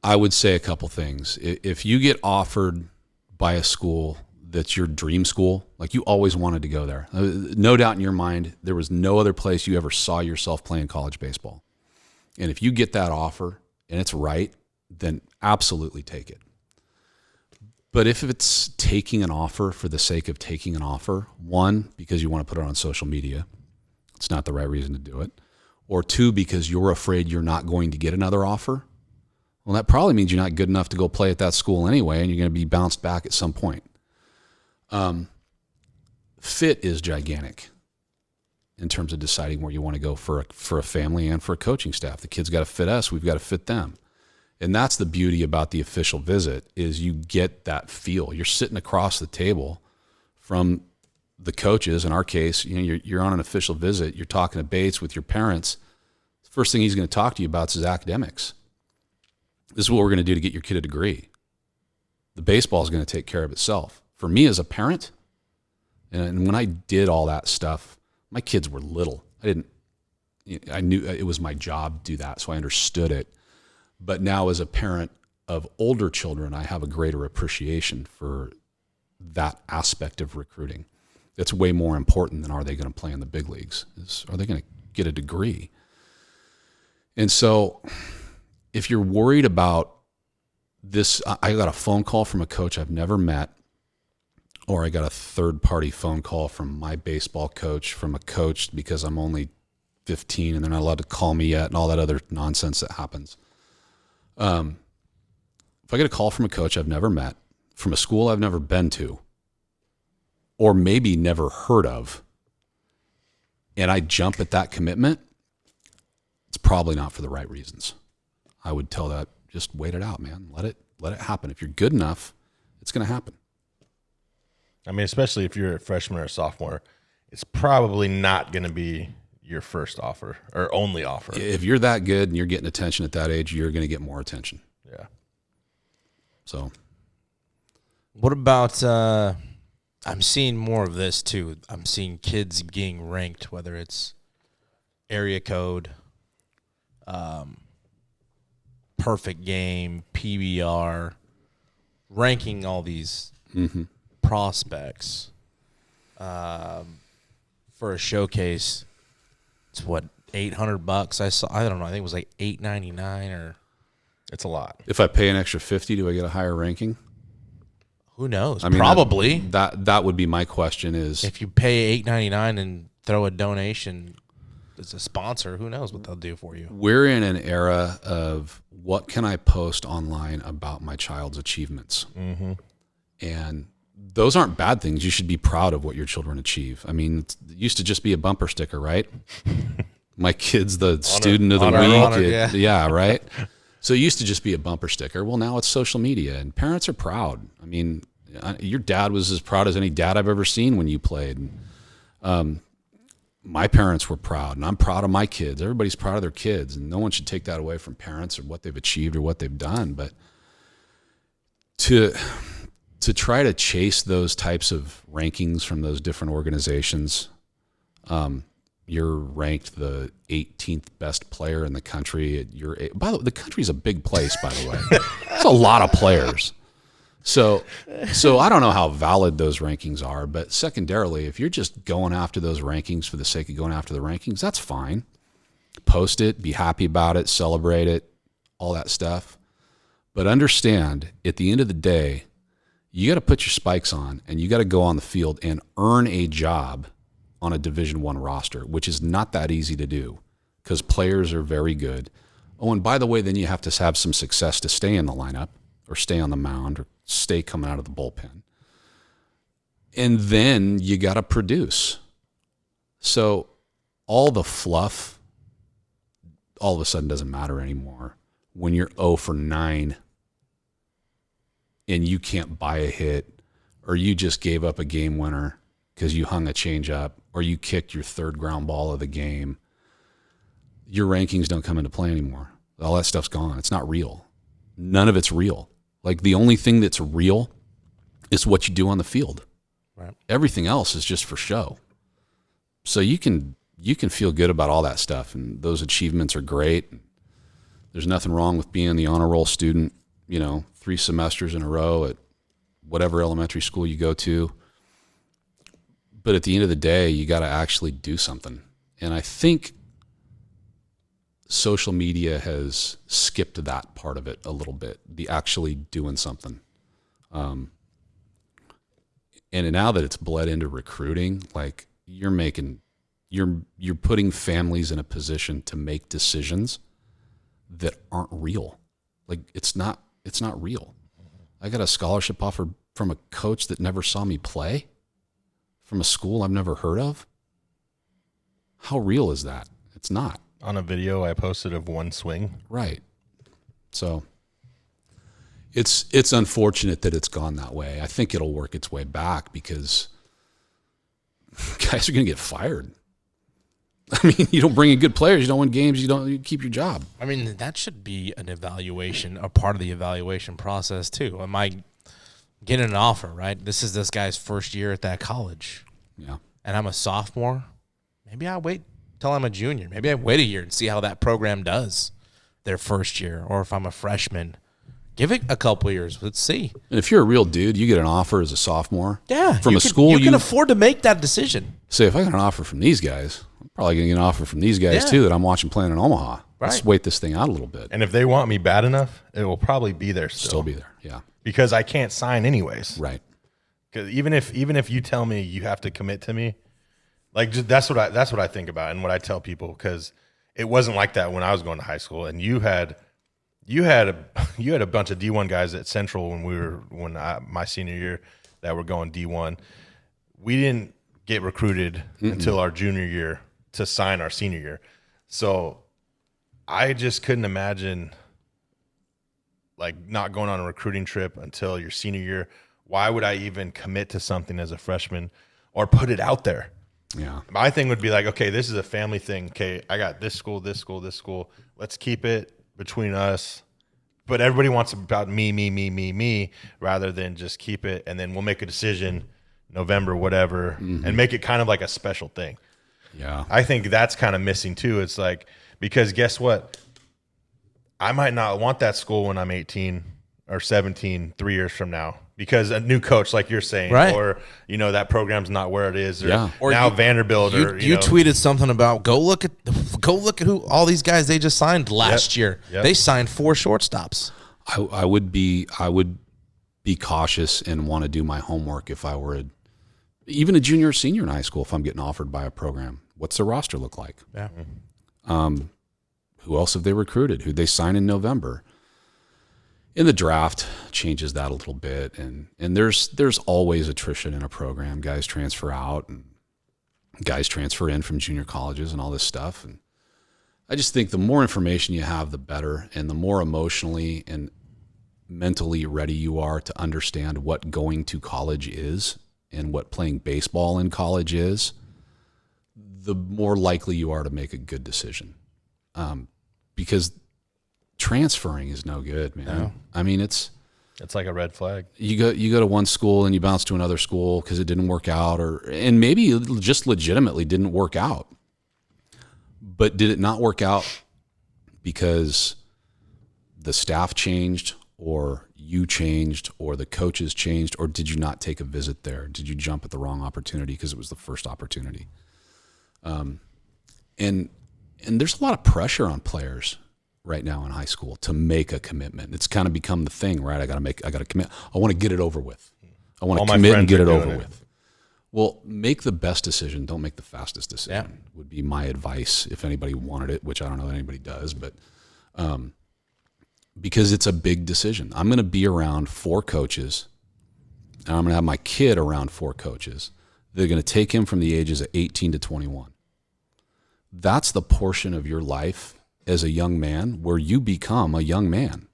I would say a couple things. If you get offered by a school that's your dream school, like you always wanted to go there, no doubt in your mind, there was no other place you ever saw yourself playing college baseball. And if you get that offer and it's right, then absolutely take it. But if it's taking an offer for the sake of taking an offer, one, because you want to put it on social media, it's not the right reason to do it, or two, because you're afraid you're not going to get another offer, well, that probably means you're not good enough to go play at that school anyway, and you're going to be bounced back at some point. Fit is gigantic in terms of deciding where you want to go for a family and for a coaching staff. The kids got to fit us, we've got to fit them. And that's the beauty about the official visit, is you get that feel. You're sitting across the table from the coaches. In our case, you're on an official visit. You're talking to Bates with your parents. The first thing he's going to talk to you about is his academics. This is what we're going to do to get your kid a degree. The baseball is going to take care of itself. For me as a parent, and when I did all that stuff, my kids were little. I knew it was my job to do that, so I understood it. But now as a parent of older children, I have a greater appreciation for that aspect of recruiting. It's way more important than are they going to play in the big leagues? Are they going to get a degree? And so if you're worried about this, I got a phone call from a coach I've never met, or I got a third-party phone call from my baseball coach, from a coach because I'm only 15 and they're not allowed to call me yet, and all that other nonsense that happens. If I get a call from a coach I've never met, from a school I've never been to, or maybe never heard of, and I jump at that commitment, it's probably not for the right reasons. I would tell that, just wait it out, man. Let it happen. If you're good enough, it's going to happen. I mean, especially if you're a freshman or a sophomore, it's probably not going to be your first offer or only offer. If you're that good and you're getting attention at that age, you're going to get more attention. Yeah. So What about? I'm seeing more of this too. I'm seeing kids getting ranked, whether it's area code, perfect game, PBR, ranking all these prospects for a showcase. It's what, $800? I don't know. I think it was like $8.99 or. It's a lot. if I pay an extra 50, do I get a higher ranking? Who knows? I mean, Probably. That would be my question is, If you pay $8.99 and throw a donation as a sponsor, who knows what they'll do for you? we're in an era of what can I post online about my child's achievements? And those aren't bad things. You should be proud of what your children achieve. I mean, it used to just be a bumper sticker, right? My kid's the student of the honor, week. honor, yeah. Right? So it used to just be a bumper sticker. Well, now it's social media, and parents are proud. I mean, your dad was as proud as any dad I've ever seen when you played. My parents were proud, and I'm proud of my kids. Everybody's proud of their kids, and no one should take that away from parents or what they've achieved or what they've done. But to try to chase those types of rankings from those different organizations, you're ranked the 18th best player in the country. By the way, the country's a big place, by the way. It's a lot of players. So I don't know how valid those rankings are, but secondarily, if you're just going after those rankings for the sake of going after the rankings, that's fine. Post it, be happy about it, celebrate it, all that stuff. But understand, at the end of the day, you got to put your spikes on and you got to go on the field and earn a job on a Division I roster, which is not that easy to do because players are very good. Oh, and by the way, then you have to have some success to stay in the lineup or stay on the mound or stay coming out of the bullpen. And then you got to produce. So all the fluff all of a sudden doesn't matter anymore when you're 0 for 9 and you can't buy a hit, or you just gave up a game winner because you hung a changeup, or you kicked your third ground ball of the game. Your rankings don't come into play anymore. All that stuff's gone. It's not real. None of it's real. Like, the only thing that's real is what you do on the field. Right. Everything else is just for show. So you can feel good about all that stuff, and those achievements are great. There's nothing wrong with being the honor roll student, 3 semesters in a row at whatever elementary school you go to. But at the end of the day, you got to actually do something. And I think social media has skipped that part of it a little bit, the actually doing something. And now that it's bled into recruiting, like, you're putting families in a position to make decisions that aren't real. Like, it's not real. I got a scholarship offer from a coach that never saw me play, from a school I've never heard of. How real is that? It's not. On a video I posted of one swing. Right. So it's unfortunate that it's gone that way. I think it'll work its way back because guys are going to get fired. I mean, you don't bring in good players, you don't win games, you keep your job. I mean, that should be an evaluation, a part of the evaluation process too. Am I getting an offer, right? This is this guy's first year at that college. Yeah. And I'm a sophomore. Maybe I wait till I'm a junior. Maybe I wait a year and see how that program does their first year. Or if I'm a freshman, give it a couple of years. Let's see. And if you're a real dude, you get an offer as a sophomore. Yeah. From a school you can afford to make that decision. Say, if I got an offer from these guys, I'm probably going to get an offer from these guys Yeah. too that I'm watching playing in Omaha. Let's Right. wait this thing out a little bit. And if they want me bad enough, it will probably be there still. Still be there. Yeah. Because I can't sign anyways. Right. Because even if you tell me you have to commit to me, like, just, that's what I think about and what I tell people. Because it wasn't like that when I was going to high school, and you had a bunch of D1 guys at Central when my senior year that were going D1. We didn't get recruited until our junior year to sign our senior year. So I just couldn't imagine, like, not going on a recruiting trip until your senior year. Why would I even commit to something as a freshman or put it out there? Yeah. My thing would be like, okay, this is a family thing. Okay, I got this school, this school, this school. Let's keep it between us. but everybody wants about me, rather than just keep it and then we'll make a decision November, whatever, and make it kind of like a special thing. Yeah. I think that's kind of missing too. It's like, because guess what? I might not want that school when I'm 18 or 17, 3 years from now, because a new coach, like you're saying, Right. or, that program's not where it is. Or, Yeah. Or now you- Vanderbilt or, You tweeted something about go look at who all these guys they just signed last year. Yep. They signed 4 shortstops. I would be cautious and want to do my homework if I were even a junior or senior in high school. If I'm getting offered by a program, what's the roster look like? Yeah. Who else have they recruited? Who'd they sign in November? In the draft changes that a little bit, and there's always attrition in a program. Guys transfer out and guys transfer in from junior colleges and all this stuff. And I just think the more information you have, the better, and the more emotionally and mentally ready you are to understand what going to college is and what playing baseball in college is, the more likely you are to make a good decision. Because transferring is no good, man. No. I mean, it's like a red flag. you go to one school and you bounce to another school because it didn't work out, and maybe it just legitimately didn't work out. But did it not work out because the staff changed, or you changed, or the coaches changed, or did you not take a visit there? Did you jump at the wrong opportunity because it was the first opportunity? And there's a lot of pressure on players right now in high school to make a commitment. It's kind of become the thing, right? I got to commit. I want to get it over with. I want to commit and get it over with. Well, make the best decision. Don't make the fastest decision. Would be my advice if anybody wanted it, which I don't know that anybody does, but because it's a big decision. I'm going to be around 4 coaches, and I'm going to have my kid around 4 coaches. They're going to take him from the ages of 18 to 21. That's the portion of your life as a young man where you become a young man.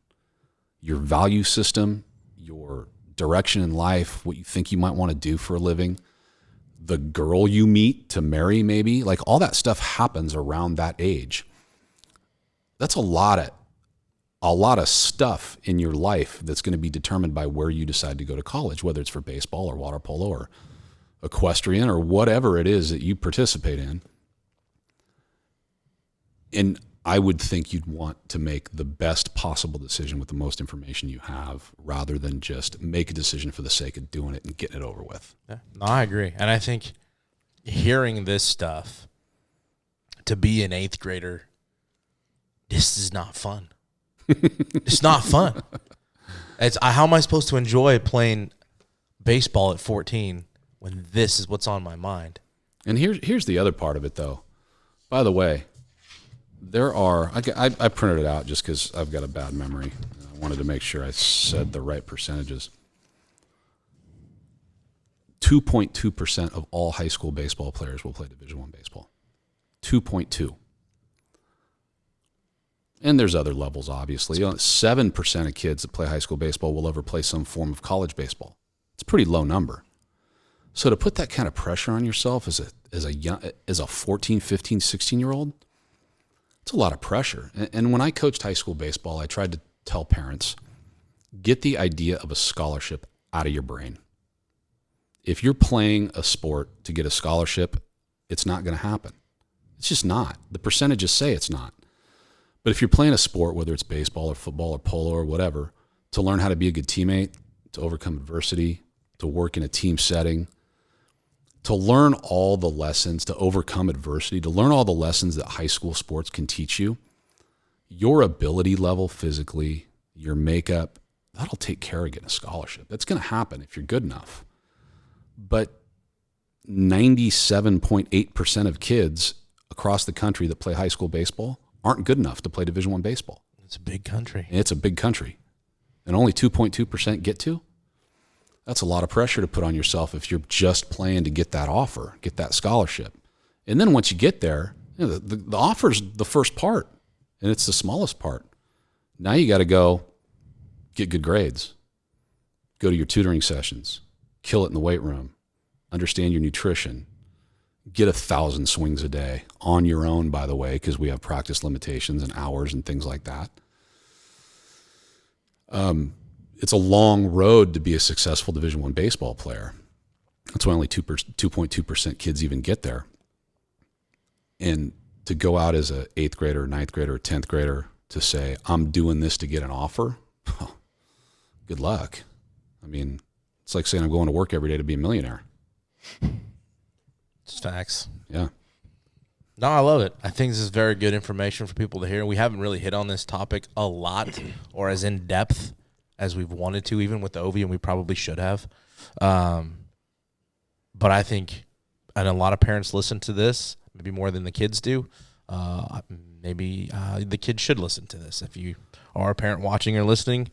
Your value system, your direction in life, what you think you might want to do for a living, the girl you meet to marry maybe, like all that stuff happens around that age. That's a lot of stuff in your life that's going to be determined by where you decide to go to college, whether it's for baseball or water polo or equestrian or whatever it is that you participate in. And I would think you'd want to make the best possible decision with the most information you have, rather than just make a decision for the sake of doing it and getting it over with. Yeah. No, I agree. And I think hearing this stuff, to be an 8th grader, this is not fun. It's not fun. How am I supposed to enjoy playing baseball at 14 when this is what's on my mind? And here's the other part of it, though. By the way, there are, I printed it out just because I've got a bad memory. I wanted to make sure I said the right percentages. 2.2% of all high school baseball players will play Division I baseball. 2.2. And there's other levels, obviously. 7% of kids that play high school baseball will ever play some form of college baseball. It's a pretty low number. So to put that kind of pressure on yourself as a 14, 15, 16-year-old, it's a lot of pressure. And when I coached high school baseball, I tried to tell parents, get the idea of a scholarship out of your brain. If you're playing a sport to get a scholarship, it's not going to happen. It's just not. The percentages say it's not. But if you're playing a sport, whether it's baseball or football or polo or whatever, to learn how to be a good teammate, to overcome adversity, to work in a team setting, to learn all the lessons, to overcome adversity, to learn all the lessons that high school sports can teach you, your ability level physically, your makeup, that'll take care of getting a scholarship. That's going to happen if you're good enough. But 97.8% of kids across the country that play high school baseball aren't good enough to play Division I baseball. It's a big country. It's a big country. And only 2.2% get to? That's a lot of pressure to put on yourself if you're just playing to get that offer, get that scholarship. And then once you get there, the offer's the first part, and it's the smallest part. Now you got to go get good grades, go to your tutoring sessions, kill it in the weight room, understand your nutrition, get 1,000 swings a day on your own, by the way, because we have practice limitations and hours and things like that. It's a long road to be a successful Division I baseball player. That's why only 2.2% kids even get there. And to go out as a 8th grader, 9th grader, 10th grader to say, I'm doing this to get an offer, good luck. I mean, it's like saying I'm going to work every day to be a millionaire. It's facts. Yeah. No, I love it. I think this is very good information for people to hear. We haven't really hit on this topic a lot or as in depth as we've wanted to, even with the Ovi, and we probably should have. But I think, and a lot of parents listen to this, maybe more than the kids do. Maybe the kids should listen to this. If you are a parent watching or listening,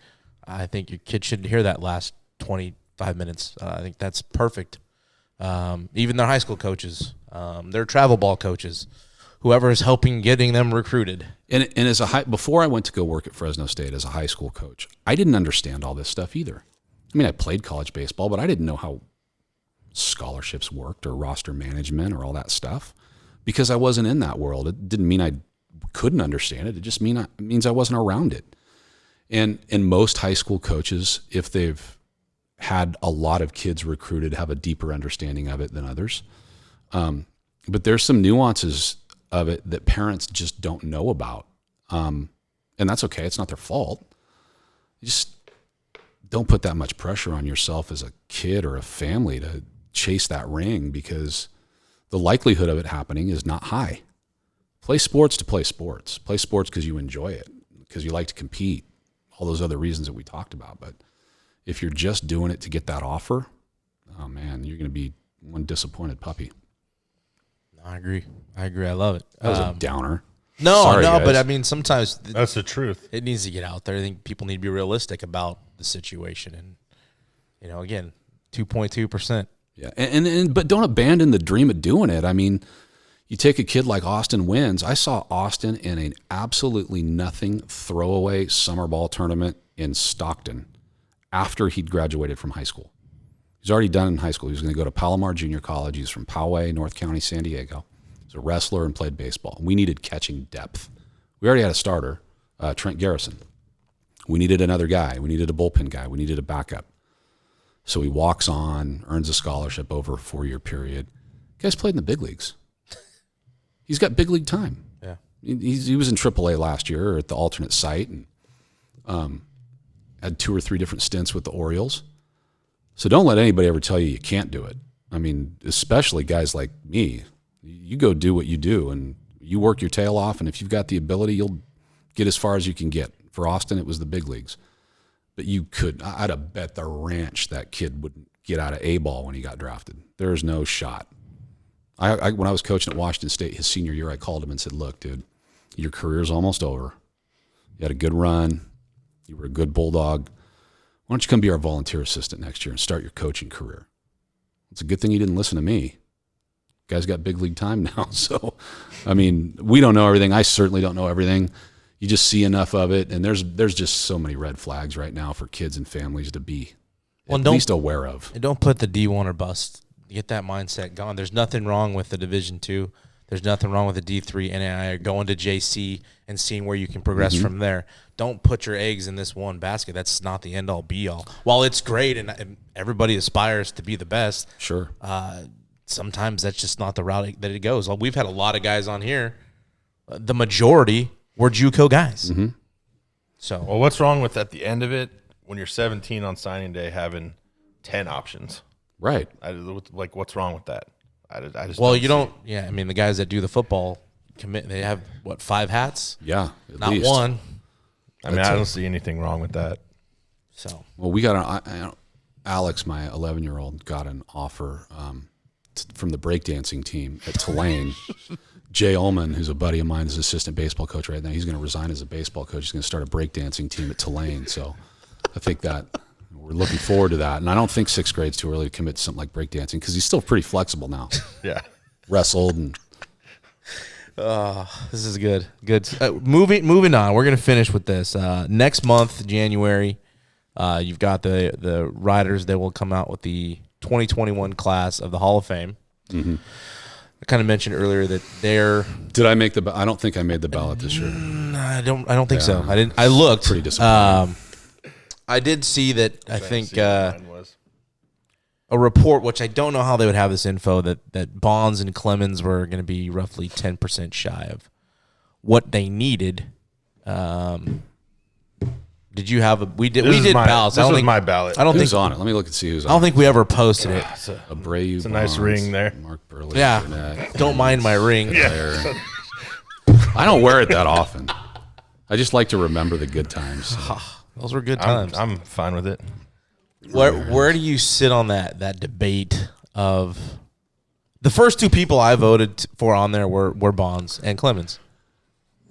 I think your kid should hear that last 25 minutes. I think that's perfect. Even their high school coaches, their travel ball coaches, whoever is helping getting them recruited. And as before I went to go work at Fresno State as a high school coach, I didn't understand all this stuff either. I mean, I played college baseball, but I didn't know how scholarships worked or roster management or all that stuff because I wasn't in that world. It didn't mean I couldn't understand it. It just means I wasn't around it. And most high school coaches, if they've had a lot of kids recruited, have a deeper understanding of it than others. But there's some nuances of it that parents just don't know about. And that's okay. It's not their fault. You just don't put that much pressure on yourself as a kid or a family to chase that ring because the likelihood of it happening is not high. Play sports to play sports. Play sports because you enjoy it, because you like to compete, all those other reasons that we talked about. But if you're just doing it to get that offer, oh man, you're going to be one disappointed puppy. I agree. I love it. That was a downer. No, Sorry, guys. but I mean, sometimes That's the truth. it needs to get out there. I think people need to be realistic about the situation. And, again, 2.2%. Yeah, but don't abandon the dream of doing it. I mean, you take a kid like Austin Wins. I saw Austin in an absolutely nothing throwaway summer ball tournament in Stockton after he'd graduated from high school. He's already done in high school. He was going to go to Palomar Junior College. He's from Poway, North County, San Diego. He's a wrestler and played baseball. We needed catching depth. We already had a starter, Trent Garrison. We needed another guy. We needed a bullpen guy. We needed a backup. So he walks on, earns a scholarship over a 4-year period. Guy's played in the big leagues. He's got big league time. Yeah, He was in AAA last year at the alternate site and had 2 or 3 different stints with the Orioles. So don't let anybody ever tell you can't do it. I mean, especially guys like me. You go do what you do, and you work your tail off, and if you've got the ability, you'll get as far as you can get. For Austin, it was the big leagues. But I'd have bet the ranch that kid wouldn't get out of A-ball when he got drafted. There's no shot. When I was coaching at Washington State his senior year, I called him and said, look, dude, your career's almost over. You had a good run. You were a good Bulldog. Why don't you come be our volunteer assistant next year and start your coaching career? It's a good thing he didn't listen to me. Guy's got big league time now. So, I mean, we don't know everything. I certainly don't know everything. You just see enough of it, and there's just so many red flags right now for kids and families to be at least aware of. And don't put the D1 or bust. Get that mindset gone. There's nothing wrong with the Division II. There's nothing wrong with the D3 NAI or going to JC and seeing where you can progress from there. Don't put your eggs in this one basket. That's not the end-all, be-all. While it's great and everybody aspires to be the best, sure. Sometimes that's just not the route that it goes. We've had a lot of guys on here. The majority were JUCO guys. Mm-hmm. So, well, what's wrong with at the end of it when you're 17 on signing day having 10 options? Right. What's wrong with that? I just you don't. Yeah, I mean, the guys that do the football commit, they have 5 hats? Yeah, not least. one. I mean, I don't see anything wrong with that. So, well, we got Alex, my 11-year-old, got an offer from the breakdancing team at Tulane. Jay Ullman, who's a buddy of mine, is assistant baseball coach right now. He's going to resign as a baseball coach. He's going to start a breakdancing team at Tulane. So I think that we're looking forward to that. And I don't think 6th grade's too early to commit to something like breakdancing because he's still pretty flexible now. Yeah. Wrestled and. This is good. Good. Moving on. We're going to finish with this. Next month, January, you've got the riders that will come out with the 2021 class of the Hall of Fame. Mm-hmm. I kind of mentioned earlier that they're. Did I make I don't think I made the ballot this year. I don't think so. I didn't. I looked. Pretty disappointing. I did see that. I think See what mine was. a report, which I don't know how they would have this info, that Bonds and Clemens were going to be roughly 10% shy of what they needed. Did you have a? We did ballots. This was my ballot. I don't Who's think on it? Let me look and see who's on I don't think we ever posted it. Abreu. It's a nice Bonds, ring there. Mark Burley. Yeah. Burnett, Don't mind my ring. Waer. I don't wear it that often. I just like to remember the good times. Those were good times. I'm fine with it. Where do you sit on that debate of the first two people I voted for on there were Bonds and Clemens?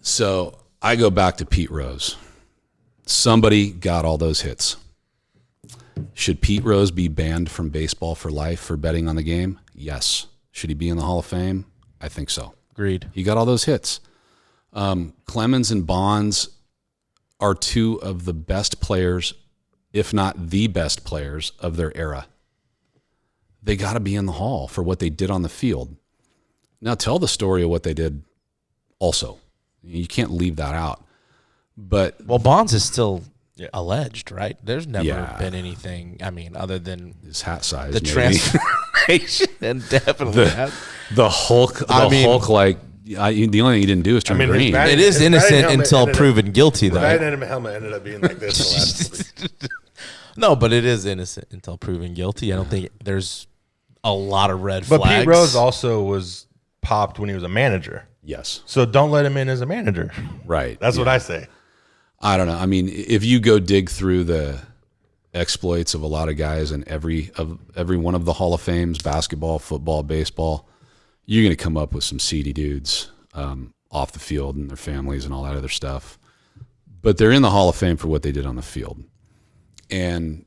So I go back to Pete Rose. Somebody got all those hits. Should Pete Rose be banned from baseball for life for betting on the game? Yes. Should he be in the Hall of Fame? I think so. Agreed. He got all those hits. Clemens and Bonds are two of the best players, if not the best players of their era. They got to be in the Hall for what they did on the field. Now tell the story of what they did also. You can't leave that out. But Well, Bonds is still alleged, right? There's never Yeah. been anything, I mean, other than his hat size, the maybe. transformation and definitely the Hulk, Hulk, like the only thing he didn't do is turn green. it is His innocent batting helmet until ended up- proven guilty, The though. batting helmet ended up being like this the last week. No, but it is innocent until proven guilty. I don't think there's a lot of red But flags. Pete Rose also was popped when he was a manager. Yes, So don't let him in as a manager. right. That's what I say. I don't know. I mean, if you go dig through the exploits of a lot of guys in every one of the Hall of Fames, basketball, football, baseball, you're going to come up with some seedy dudes off the field and their families and all that other stuff. But they're in the Hall of Fame for what they did on the field. And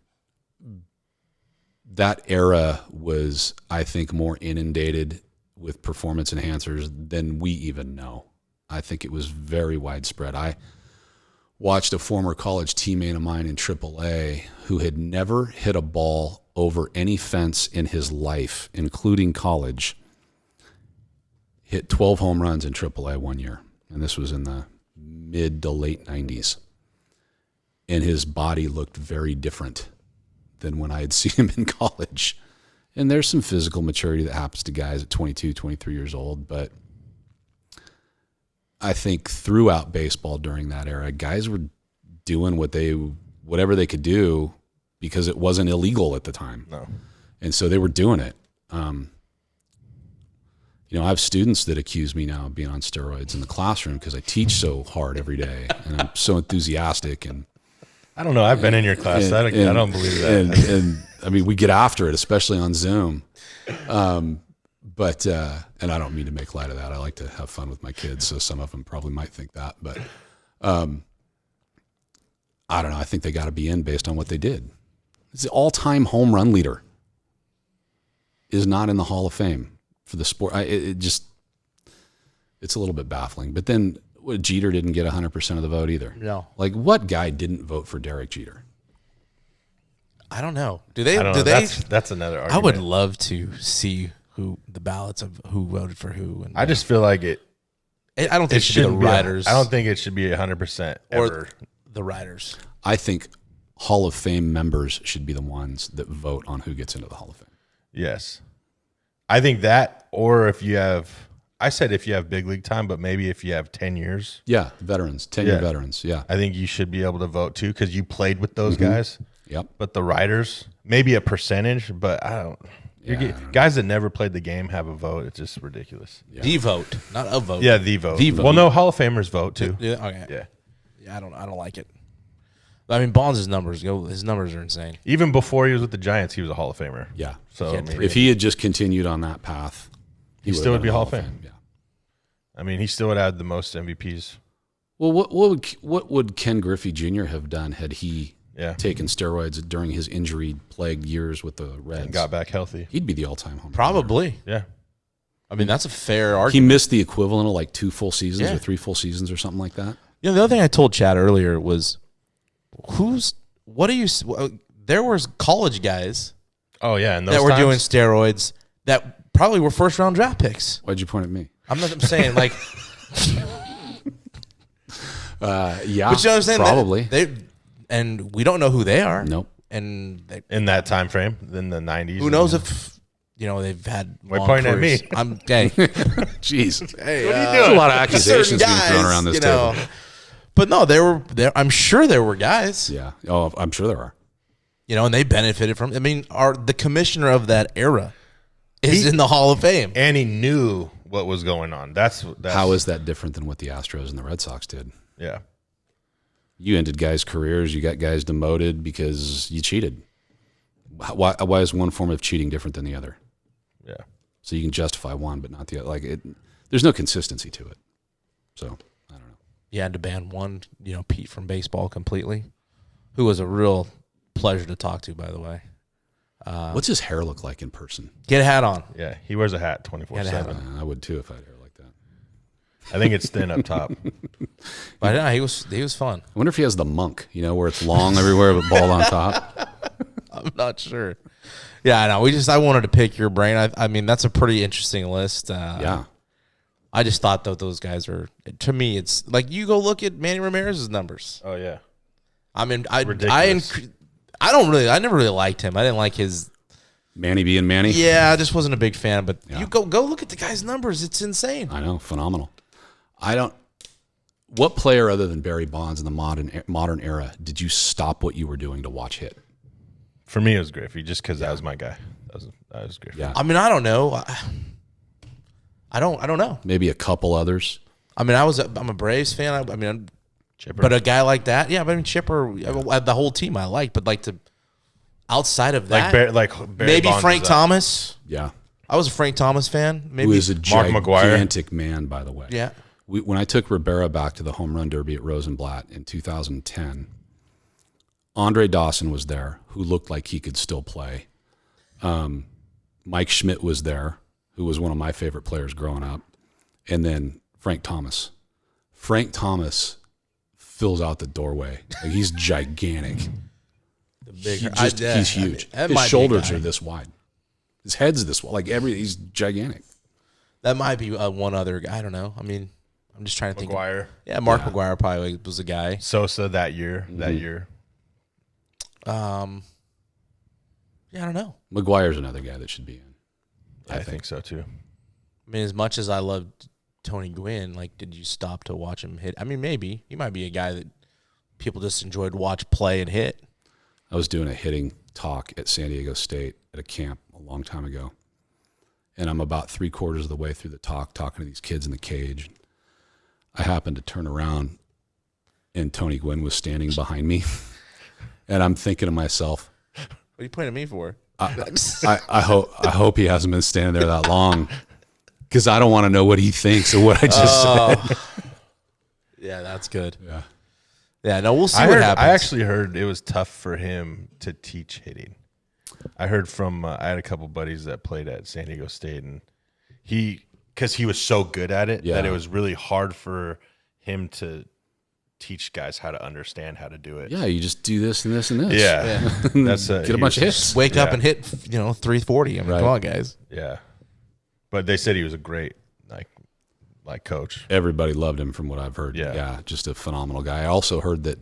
that era was, I think, more inundated with performance enhancers than we even know. I think it was very widespread. I watched a former college teammate of mine in AAA who had never hit a ball over any fence in his life, including college, hit 12 home runs in AAA one year. And this was in the mid to late 90s. And his body looked very different than when I had seen him in college. And there's some physical maturity that happens to guys at 22, 23 years old. But I think throughout baseball during that era, guys were doing whatever they could do because it wasn't illegal at the time. No. And so they were doing it. I have students that accuse me now of being on steroids in the classroom because I teach so hard every day and I'm so enthusiastic. And I don't know. I've been in your class. I don't believe that. And I mean, we get after it, especially on Zoom. But and I don't mean to make light of that. I like to have fun with my kids, so some of them probably might think that. But I don't know. I think they got to be in based on what they did. It's the all-time home run leader is not in the Hall of Fame for the sport. It's a little bit baffling. But then Jeter didn't get 100% of the vote either. No. Like, what guy didn't vote for Derek Jeter? I don't know. Do they? I don't Do know. they? That's another argument. I would love to see who the ballots of who voted for who. And I just feel like it. I don't think it should be the shouldn't be writers. I don't think it should be 100% or ever. the writers. I think Hall of Fame members should be the ones that vote on who gets into the Hall of Fame. Yes. I think that, or if you have, I said if you have big league time, but maybe if you have 10 years, Yeah, veterans, 10-year Yeah. veterans. Yeah. I think you should be able to vote too because you played with those guys. Yep. But the writers, maybe a percentage, but I don't. Guys that never played the game have a vote. It's just ridiculous. Yeah. The vote, not a vote. Yeah, the vote. The vote. Well, no, Hall of Famers vote too. Yeah. Okay. Yeah. Yeah. I don't like it. I mean, Bonds' numbers his numbers are insane. Even before he was with the Giants, he was a Hall of Famer. Yeah. So I Can't mean, If he had just continued on that path, He would've still would been be in the Hall of Fame. Yeah. I mean, he still would have the most MVPs. Well, what would Ken Griffey Jr. have done had he taken steroids during his injury-plagued years with the Reds? And got back healthy. He'd be the all-time home run Probably. Yeah. I mean, that's a fair leader. He argument. missed the equivalent of like 2 full seasons Yeah. or 3 full seasons or something like that. You know, the other thing I told Chad earlier was, there was college guys Oh yeah, and that were doing steroids that probably were first round draft picks. Why'd you point at me? I'm saying like, Yeah, but you understand probably. they and we don't know who they are. Nope. And In that time frame, in the 90s. who knows if they've had. Why long pointing at careers. me? I'm gay. Jeez. Hey, What are you There's a doing? lot of accusations certain being thrown around this table. But no, there were. I'm sure there were guys. Yeah. Oh, I'm sure there are. And they benefited from. I mean, the commissioner of that era is in the Hall of Fame. And he knew what was going on. That's How is that different than what the Astros and the Red Sox did? Yeah. You ended guys' careers. You got guys demoted because you cheated. Why is one form of cheating different than the other? Yeah. So you can justify one, but not the other. There's no consistency to it. So I don't know. You had to ban one, Pete from baseball completely, who was a real pleasure to talk to, by the way. What's his hair look like in person? Get a hat on. Yeah. He wears a hat Had a 24/7. I would too if I had hair like that. I think it's thin up top. But no, he was fun. I wonder if he has the monk, where it's long everywhere but bald on top. I'm not sure. Yeah, I know. I wanted to pick your brain. I mean, that's a pretty interesting list. Yeah. I just thought that those guys are. To me, it's like you go look at Manny Ramirez's numbers. Oh, yeah. I mean, Ridiculous. I never really liked him. I didn't like his. Manny being Manny. Yeah, I just wasn't a big fan. But Yeah. you go look at the guy's numbers. It's insane. I know. Phenomenal. What player other than Barry Bonds in the modern era did you stop what you were doing to watch hit? For me, it was Griffey, just because that was my guy. That was Griffey. Yeah. I mean, I don't know. I don't know. Maybe a couple others. I mean, I'm a Braves fan. I mean, Chipper. but a guy like that, yeah. But I mean, Chipper, the whole team I like, but outside of that, Barry maybe Bonds Frank is up. Thomas. Yeah. I was a Frank Thomas fan. Maybe Who is a Mark McGwire. gigantic man, by the way. yeah. When I took Rivera back to the home run derby at Rosenblatt in 2010, Andre Dawson was there, who looked like he could still play. Mike Schmidt was there, who was one of my favorite players growing up. And then Frank Thomas. Frank Thomas fills out the doorway. Like, he's gigantic. He's huge. His shoulders are this wide. His head's this wide. He's gigantic. That might be one other guy. I don't know. I mean, I'm just trying to think. McGuire. Yeah, Mark McGuire probably was a guy. Sosa that year. Yeah, I don't know. McGuire's another guy that should be in. I think so, too. I mean, as much as I loved Tony Gwynn, did you stop to watch him hit? I mean, maybe. He might be a guy that people just enjoyed to watch play and hit. I was doing a hitting talk at San Diego State at a camp a long time ago. And I'm about 3/4 of the way through the talk, talking to these kids in the cage. I happened to turn around, and Tony Gwynn was standing behind me. And I'm thinking to myself, What are you pointing at me for? I hope he hasn't been standing there that long, because I don't want to know what he thinks of what I just said. Yeah, that's good. Yeah. Yeah, no, we'll see I what happens. actually heard it was tough for him to teach hitting. I heard from I had a couple buddies that played at San Diego State, and because he was so good at it that it was really hard for him to teach guys how to understand how to do it. Yeah, you just do this and this and this. Yeah. That's Get a bunch of hits. Wake up and hit, 340. I mean, Right. come on, guys. Yeah, but they said he was a great like coach. Everybody loved him from what I've heard. Yeah. Just a phenomenal guy. I also heard that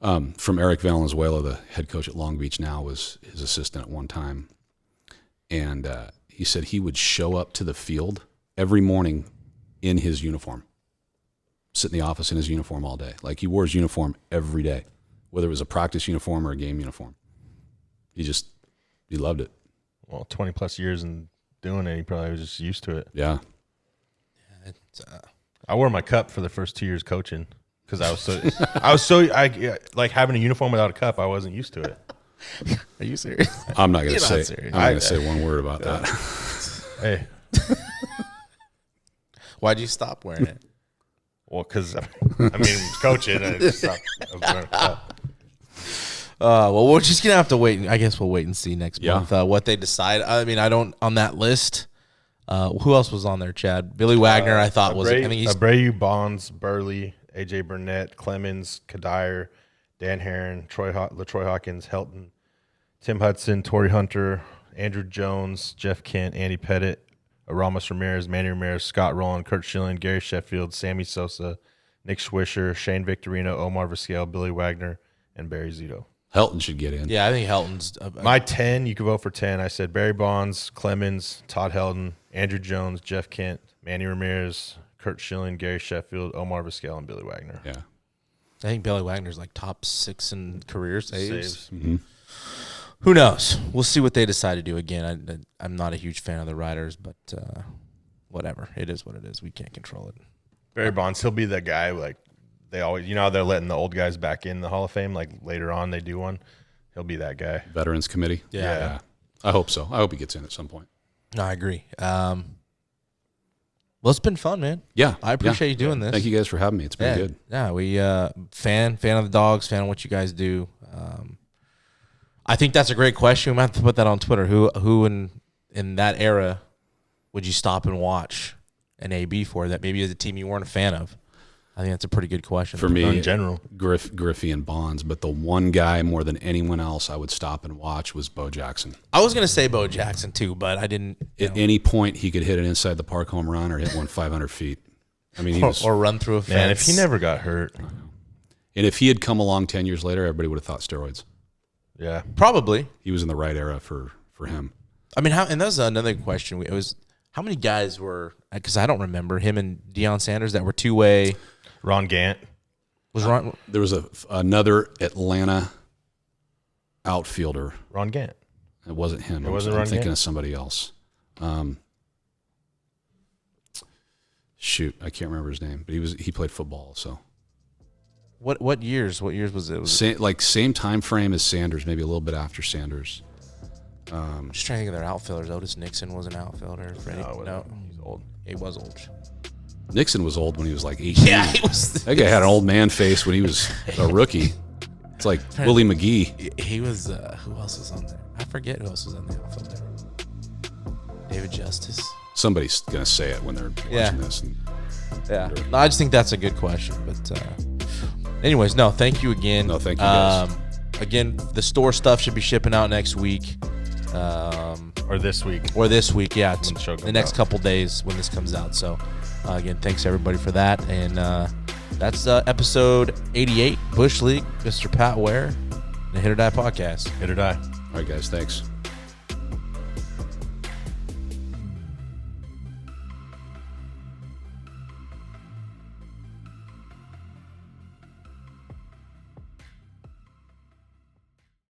from Eric Valenzuela, the head coach at Long Beach now, was his assistant at one time. And he said he would show up to the field every morning in his uniform, sit in the office in his uniform all day. Like, he wore his uniform every day, whether it was a practice uniform or a game uniform. He loved it. Well, 20 plus years and doing it, he probably was just used to it. Yeah. I wore my cup for the first 2 years coaching because I was like having a uniform without a cup. I wasn't used to it. Are you serious? I'm not going You're to not say. serious. I'm not going to say one word about that. Hey, Why'd you stop wearing it? well, because coaching. I just stopped. I was wearing a cup. Well, we're just gonna have to wait. I guess we'll wait and see next Yeah. month what they decide. I mean, I don't on that list. Who else was on there? Chad, Billy Wagner. I thought was. I think he's Abreu, Bonds, Burley, AJ Burnett, Clemens, Kadire, Dan Herron, LaTroy Hawkins, Helton, Tim Hudson, Torrey Hunter, Andrew Jones, Jeff Kent, Andy Pettit, Aramis Ramirez, Manny Ramirez, Scott Rowland, Kurt Schilling, Gary Sheffield, Sammy Sosa, Nick Swisher, Shane Victorino, Omar Vizquel, Billy Wagner, and Barry Zito. Helton should get in. Yeah, I think Helton's My 10, you could vote for 10. I said Barry Bonds, Clemens, Todd Helton, Andrew Jones, Jeff Kent, Manny Ramirez, Kurt Schilling, Gary Sheffield, Omar Vizquel, and Billy Wagner. Yeah. I think Billy Wagner's like top 6 in career saves. Mm-hmm. Who knows? We'll see what they decide to do. Again, I'm not a huge fan of the Riders, but whatever. It is what it is. We can't control it. Barry Bonds, he'll be that guy. Like they always, you know, how they're letting the old guys back in the Hall of Fame. Like later on, they do one. He'll be that guy. Veterans Committee. Yeah. I hope so. I hope he gets in at some point. No, I agree. Well, it's been fun, man. Yeah, I appreciate you doing this. Thank you guys for having me. It's been good. Yeah, we fan of the dogs, fan of what you guys do. I think that's a great question. We might have to put that on Twitter. Who in that era would you stop and watch an AB for that maybe is a team you weren't a fan of? I think that's a pretty good question. For me, in general, Griffey and Bonds, but the one guy more than anyone else I would stop and watch was Bo Jackson. I was going to say Bo Jackson too, but I didn't. At any point, he could hit an inside the park home run or hit one 500 feet. I mean, or run through a fence. man, if he never got hurt, and if he had come along 10 years later, everybody would have thought steroids. yeah, Probably. He was in the right era for him. I mean, and that was another question. It was how many guys were, because I don't remember him and Deion Sanders that were two-way. Ron Gant. Was Ron? There was another Atlanta outfielder. Ron Gant. It wasn't him. It wasn't I'm Ron thinking Gant? of somebody else. Shoot, I can't remember his name, but he played football. So What years? What years was it? Same time frame as Sanders, maybe a little bit after Sanders. I'm just trying to think of their outfielders. Otis Nixon was an outfielder. Freddie, no, he's old. he was old. Nixon was old when he was like 18. Yeah, he was. That guy had an old man face when he was a rookie. It's like Willie McGee. He was. Who else was on there? I forget who else was on the outfield there. David Justice. Somebody's gonna say it when they're watching this. Yeah. No, I just think that's a good question. But anyways, no, thank you again. No, thank you guys. Again, the store stuff should be shipping out next week. Or this week. Yeah. When the show The comes next out. couple days when this comes out. So, again, thanks everybody for that. And that's episode 88, Bush League, Mr. Pat Waer, the Hit or Die podcast. Hit or die. All right, guys, thanks.